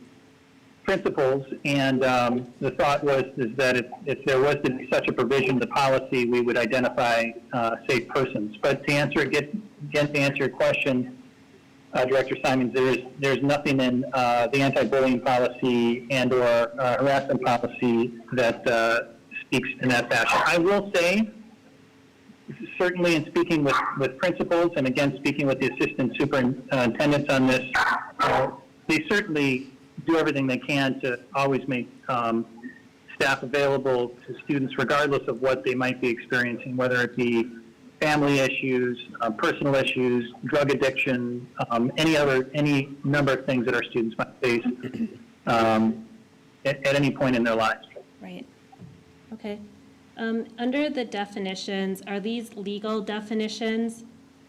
S17: principals. And the thought was that if there was to be such a provision in the policy, we would identify safe persons. But to answer your question, Director Simons, there's nothing in the anti-bullying policy and or harassment policy that speaks in that fashion. I will say, certainly in speaking with principals and again speaking with the assistant superintendents on this, they certainly do everything they can to always make staff available to students regardless of what they might be experiencing, whether it be family issues, personal issues, drug addiction, any number of things that our students might face at any point in their lives.
S12: Right. Okay. Under the definitions, are these legal definitions,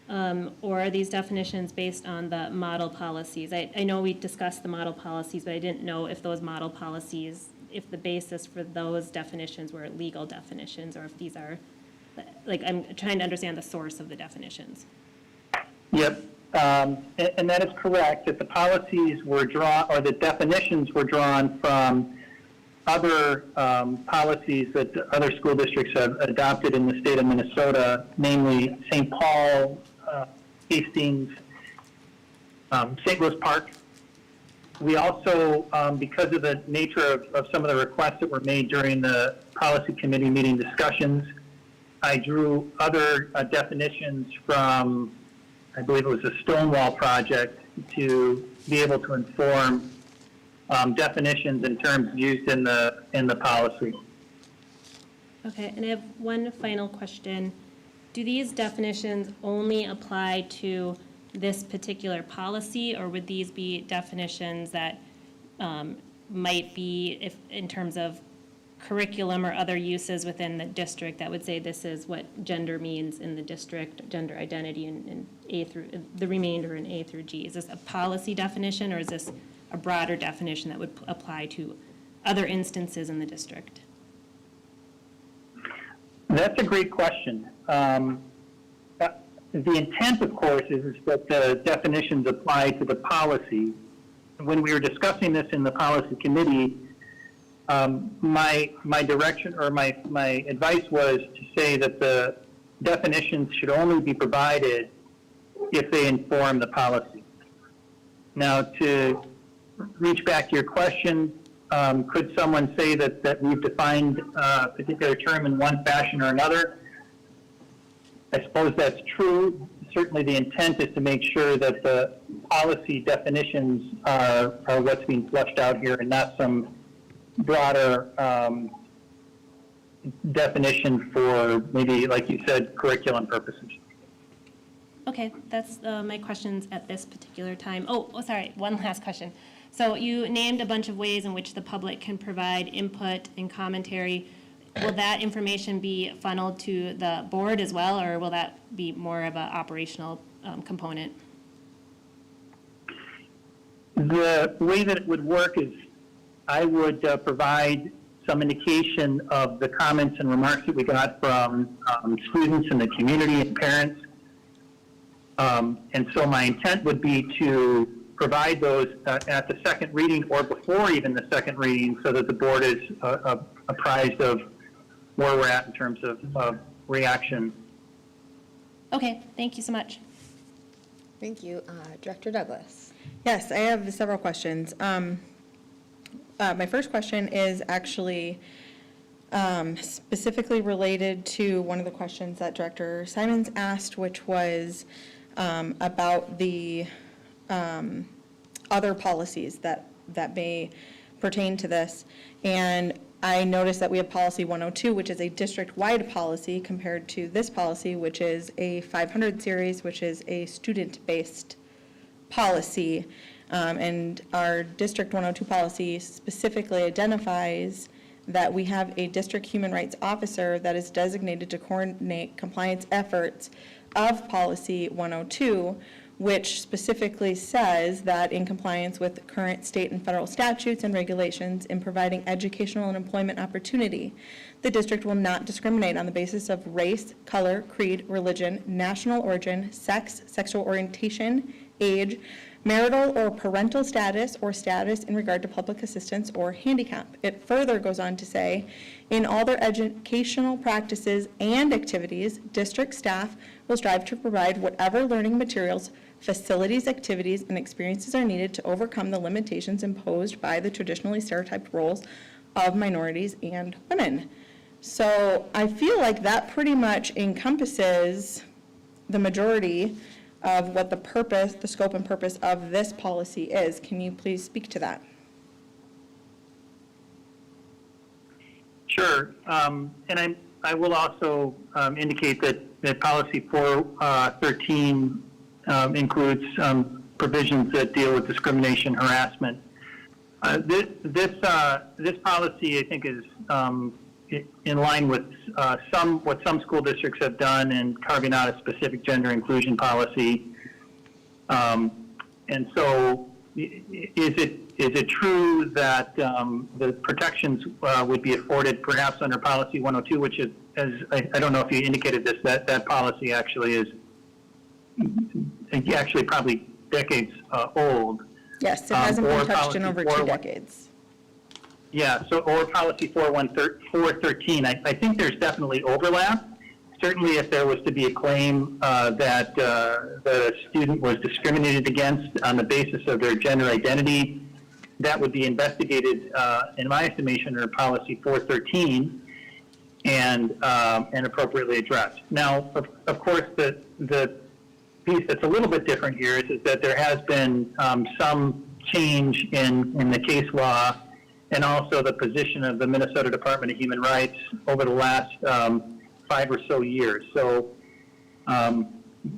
S12: or are these definitions based on the model policies? I know we discussed the model policies, but I didn't know if those model policies, if the basis for those definitions were legal definitions, or if these are, like, I'm trying to understand the source of the definitions.
S17: Yep, and that is correct, that the policies were drawn, or the definitions were drawn from other policies that other school districts have adopted in the state of Minnesota, namely St. Paul, Hastings, St. Louis Park. We also, because of the nature of some of the requests that were made during the policy committee meeting discussions, I drew other definitions from, I believe it was the Stonewall Project, to be able to inform definitions and terms used in the policy.
S12: Okay, and I have one final question. Do these definitions only apply to this particular policy, or would these be definitions that might be, if in terms of curriculum or other uses within the district, that would say this is what gender means in the district, gender identity in A through, the remainder in A through G? Is this a policy definition, or is this a broader definition that would apply to other instances in the district?
S17: That's a great question. The intent, of course, is that the definitions apply to the policy. When we were discussing this in the policy committee, my direction, or my advice was to say that the definitions should only be provided if they inform the policy. Now, to reach back to your question, could someone say that we've defined a particular term in one fashion or another? I suppose that's true. Certainly the intent is to make sure that the policy definitions are what's being fleshed out here, and not some broader definition for maybe, like you said, curriculum purposes.
S12: Okay, that's my questions at this particular time. Oh, sorry, one last question. So you named a bunch of ways in which the public can provide input and commentary. Will that information be funneled to the board as well, or will that be more of an operational component?
S17: The way that it would work is I would provide some indication of the comments and remarks that we got from students in the community and parents. And so my intent would be to provide those at the second reading or before even the second reading, so that the board is apprised of where we're at in terms of reaction.
S12: Okay, thank you so much.
S13: Thank you. Director Douglas. Yes, I have several questions. My first question is actually specifically related to one of the questions that Director Simons asked, which was about the other policies that may pertain to this. And I noticed that we have policy 102, which is a district-wide policy, compared to this policy, which is a 500 series, which is a student-based policy. And our District 102 policy specifically identifies that we have a district human rights officer that is designated to coordinate compliance efforts of policy 102, which specifically says that in compliance with current state and federal statutes and regulations in providing educational and employment opportunity, the district will not discriminate on the basis of race, color, creed, religion, national origin, sex, sexual orientation, age, marital or parental status, or status in regard to public assistance or handicap. It further goes on to say, in all their educational practices and activities, district staff will strive to provide whatever learning materials, facilities, activities, and experiences are needed to overcome the limitations imposed by the traditionally stereotyped roles of minorities and women. So I feel like that pretty much encompasses the majority of what the purpose, the scope and purpose of this policy is. Can you please speak to that?
S17: Sure, and I will also indicate that policy 413 includes provisions that deal with discrimination, harassment. This policy, I think, is in line with what some school districts have done in carving out a specific gender inclusion policy. And so, is it true that the protections would be afforded perhaps under policy 102, which is, as I don't know if you indicated this, that policy actually is actually probably decades old.
S13: Yes, it hasn't been touched in over 2
S17: policy
S13: decades.
S17: Yeah, so, or policy 413, I think there's definitely overlap. Certainly if there was to be a claim that the student was discriminated against on the basis of their gender identity, that would be investigated, in my estimation, under policy 413 and appropriately addressed. Now, of course, the piece that's a little bit different here is that there has been some change in the case law and also the position of the Minnesota Department of Human Rights over the last 5 or so years. So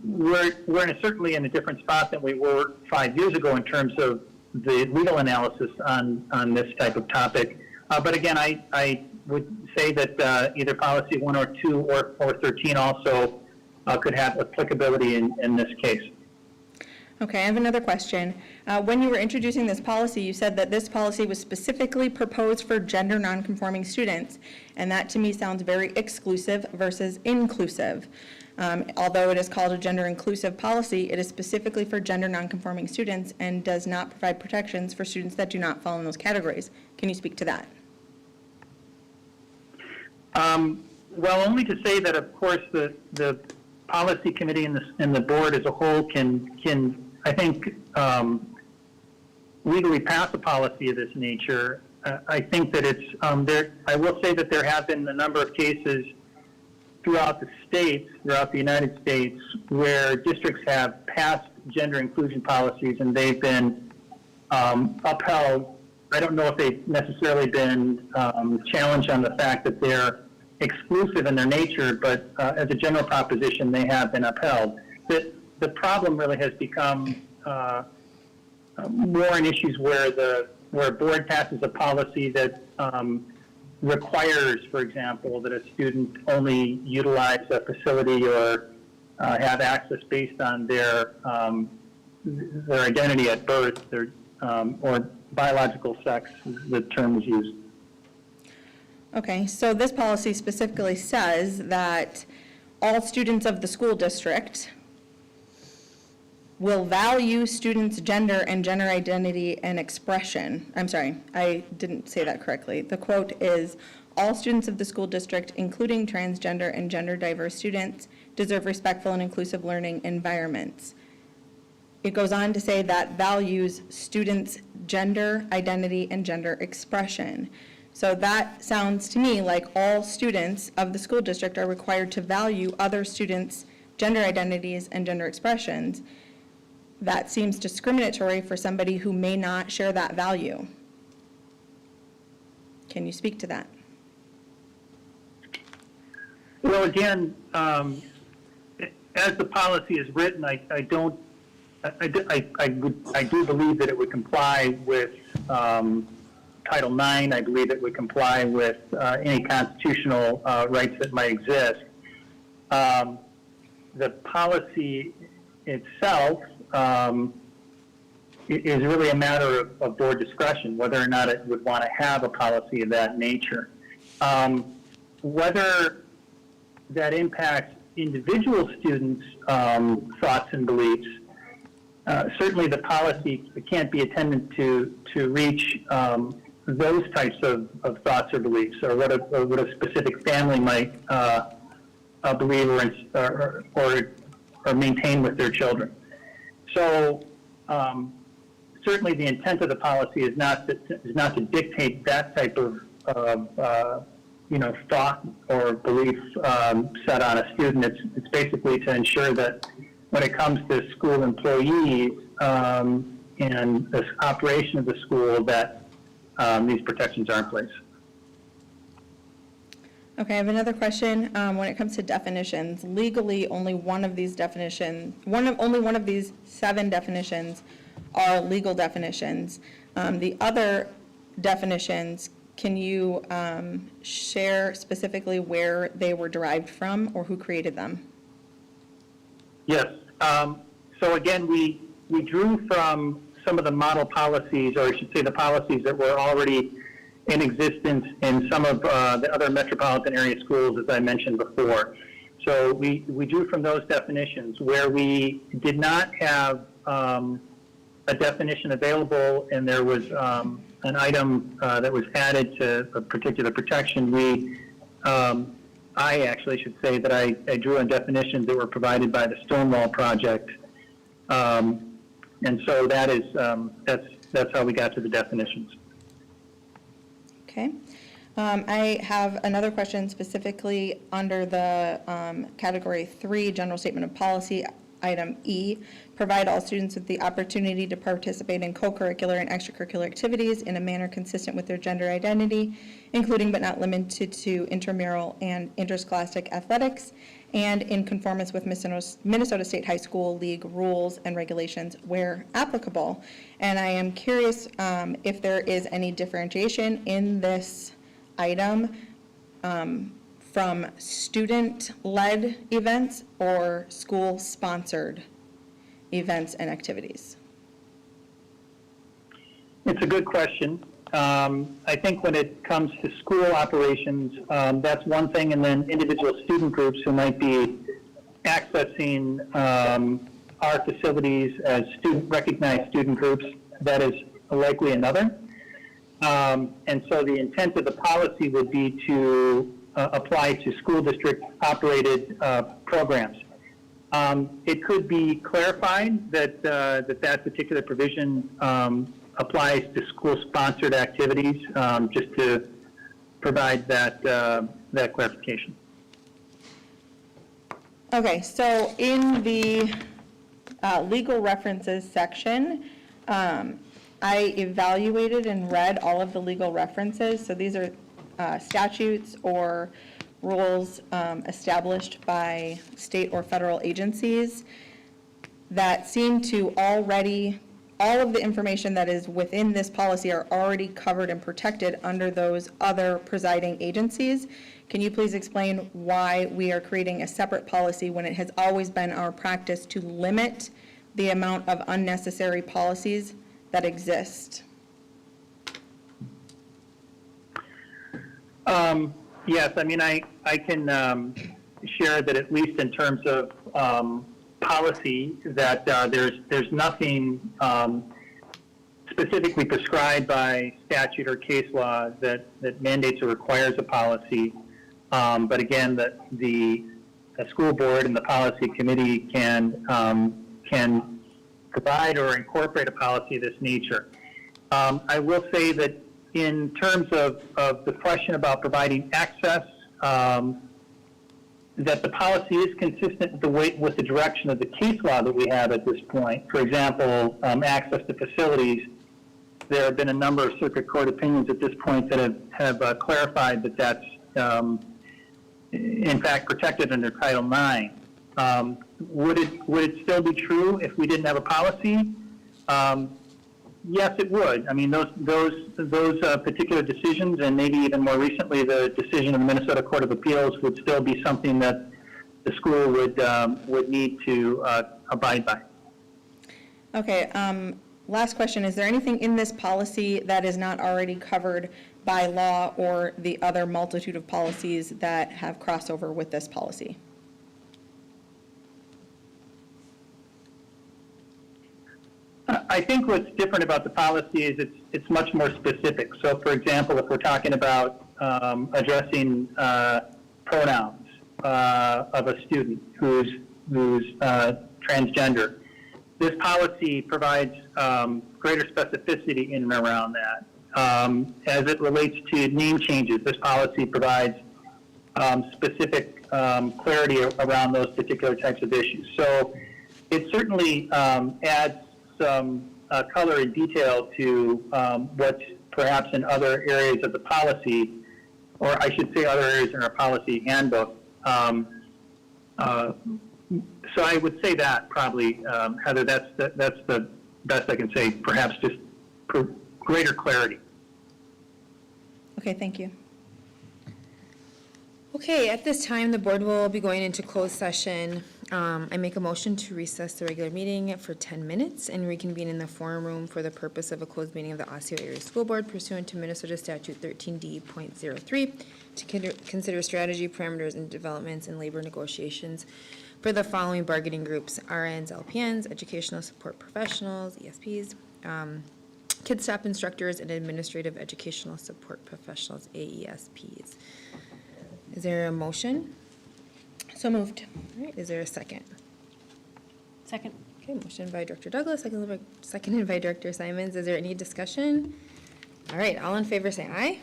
S17: we're certainly in a different spot than we were 5 years ago in terms of the legal analysis on this type of topic. But again, I would say that either policy 102 or 413 also could have applicability in this case.
S13: Okay, I have another question. When you were introducing this policy, you said that this policy was specifically proposed for gender nonconforming students, and that to me sounds very exclusive versus inclusive. Although it is called a gender inclusive policy, it is specifically for gender nonconforming students and does not provide protections for students that do not fall in those categories. Can you speak to that?
S17: Well, only to say that, of course, the policy committee and the board as a whole can I think, legally pass a policy of this nature. I think that it's I will say that there have been a number of cases throughout the United States, where districts have passed gender inclusion policies and they've been upheld. I don't know if they've necessarily been challenged on the fact that they're exclusive in their nature, but as a general proposition, they have been upheld. The problem really has become more in issues where a board passes a policy that requires, for example, that a student only utilize a facility or have access based on their identity at birth, or biological sex, the term is used.
S13: Okay, so this policy specifically says that all students of the school district will value students' gender and gender identity and expression. I'm sorry, I didn't say that correctly. The quote is, all students of the school district, including transgender and gender diverse students, deserve respectful and inclusive learning environments. It goes on to say that values students' gender identity and gender expression. So that sounds to me like all students of the school district are required to value other students' gender identities and gender expressions. That seems discriminatory for somebody who may not share that value. Can you speak to that?
S17: Well, again, as the policy is written, I do believe that it would comply with Title IX. I believe it would comply with any constitutional rights that might exist. The policy itself is really a matter of board discretion, whether or not it would want to have a policy of that nature. Whether that impacts individual students' thoughts and beliefs, certainly the policy can't be intended to reach those types of thoughts or beliefs, or what a specific family might believe or maintain with their children. So certainly the intent of the policy is not to dictate that type of thought or belief set on a student. It's basically to ensure that when it comes to school employees and the operation of the school, that these protections are in place.
S13: Okay, I have another question. When it comes to definitions, legally, only one of these definitions, only one of these 7 definitions are legal definitions. The other definitions, can you share specifically where they were derived from or who created them?
S17: Yes. So again, we drew from some of the model policies, or I should say the policies that were already in existence in some of the other metropolitan area schools, as I mentioned before. So we drew from those definitions. Where we did not have a definition available and there was an item that was added to a particular protection, I actually should say that I drew on definitions that were provided by the Stonewall Project. And so that is, that's how we got to the definitions.
S13: Okay. I have another question specifically under the category 3, general statement of policy, item E, provide all students with the opportunity to participate in co-curricular and extracurricular activities in a manner consistent with their gender identity, including but not limited to intramural and interscholastic athletics, and in conformance with Minnesota State High School League rules and regulations where applicable. And I am curious if there is any differentiation in this item from student-led events or school-sponsored events and activities.
S17: It's a good question. I think when it comes to school operations, that's one thing, and then individual student groups who might be accessing our facilities as recognized student groups, that is likely another. And so the intent of the policy would be to apply to school district operated programs. It could be clarified that that particular provision applies to school-sponsored activities, just to provide that clarification.
S13: Okay, so in the legal references section, I evaluated and read all of the legal references. So these are statutes or rules established by state or federal agencies that seem to already, all of the information that is within this policy are already covered and protected under those other presiding agencies. Can you please explain why we are creating a separate policy when it has always been our practice to limit the amount of unnecessary policies that exist?
S17: Yes, I mean, I can share that at least in terms of policy, that there's nothing specifically prescribed by statute or case law that mandates or requires a policy. But again, that the school board and the policy committee can provide or incorporate a policy of this nature. I will say that in terms of the question about providing access, that the policy is consistent with the direction of the case law that we have at this point. For example, access to facilities. There have been a number of circuit court opinions at this point that have clarified that that's in fact protected under Title IX. Would it still be true if we didn't have a policy? Yes, it would. I mean, those particular decisions, and maybe even more recently, the decision of the Minnesota Court of Appeals, would still be something that the school would need to abide by.
S13: Okay, last question. Is there anything in this policy that is not already covered by law or the other multitude of policies that have crossover with this policy?
S17: I think what's different about the policy is it's much more specific. So, for example, if we're talking about addressing pronouns of a student who's transgender, this policy provides greater specificity in and around that. As it relates to name changes, this policy provides specific clarity around those particular types of issues. So it certainly adds some color and detail to what's perhaps in other areas of the policy or I should say other areas in our policy handbook. So I would say that probably, Heather, that's the best I can say, perhaps just for greater clarity.
S13: Okay, thank you.
S1: Okay, at this time, the board will be going into closed session. I make a motion to recess the regular meeting for 10 minutes and reconvene in the forum room for the purpose of a closed meeting of the Osseo Area School Board pursuant to Minnesota Statute 13D.03 to consider strategy, parameters, and developments in labor negotiations for the following bargaining groups: RNs, LPNs, educational support professionals, ESPs, kids staff instructors, and administrative educational support professionals, AESPs. Is there a motion?
S13: So moved.
S1: All right, is there a second?
S12: Second.
S1: Okay, motion by Director Douglas, seconded by Director Simons. Is there any discussion? All right, all in favor say aye.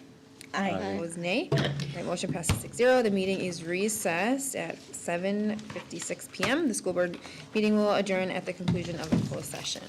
S13: Aye.
S1: Opposed, nay. All right, motion passes 6-0. The meeting is recessed at 7:56 PM. The school board meeting will adjourn at the conclusion of the closed session.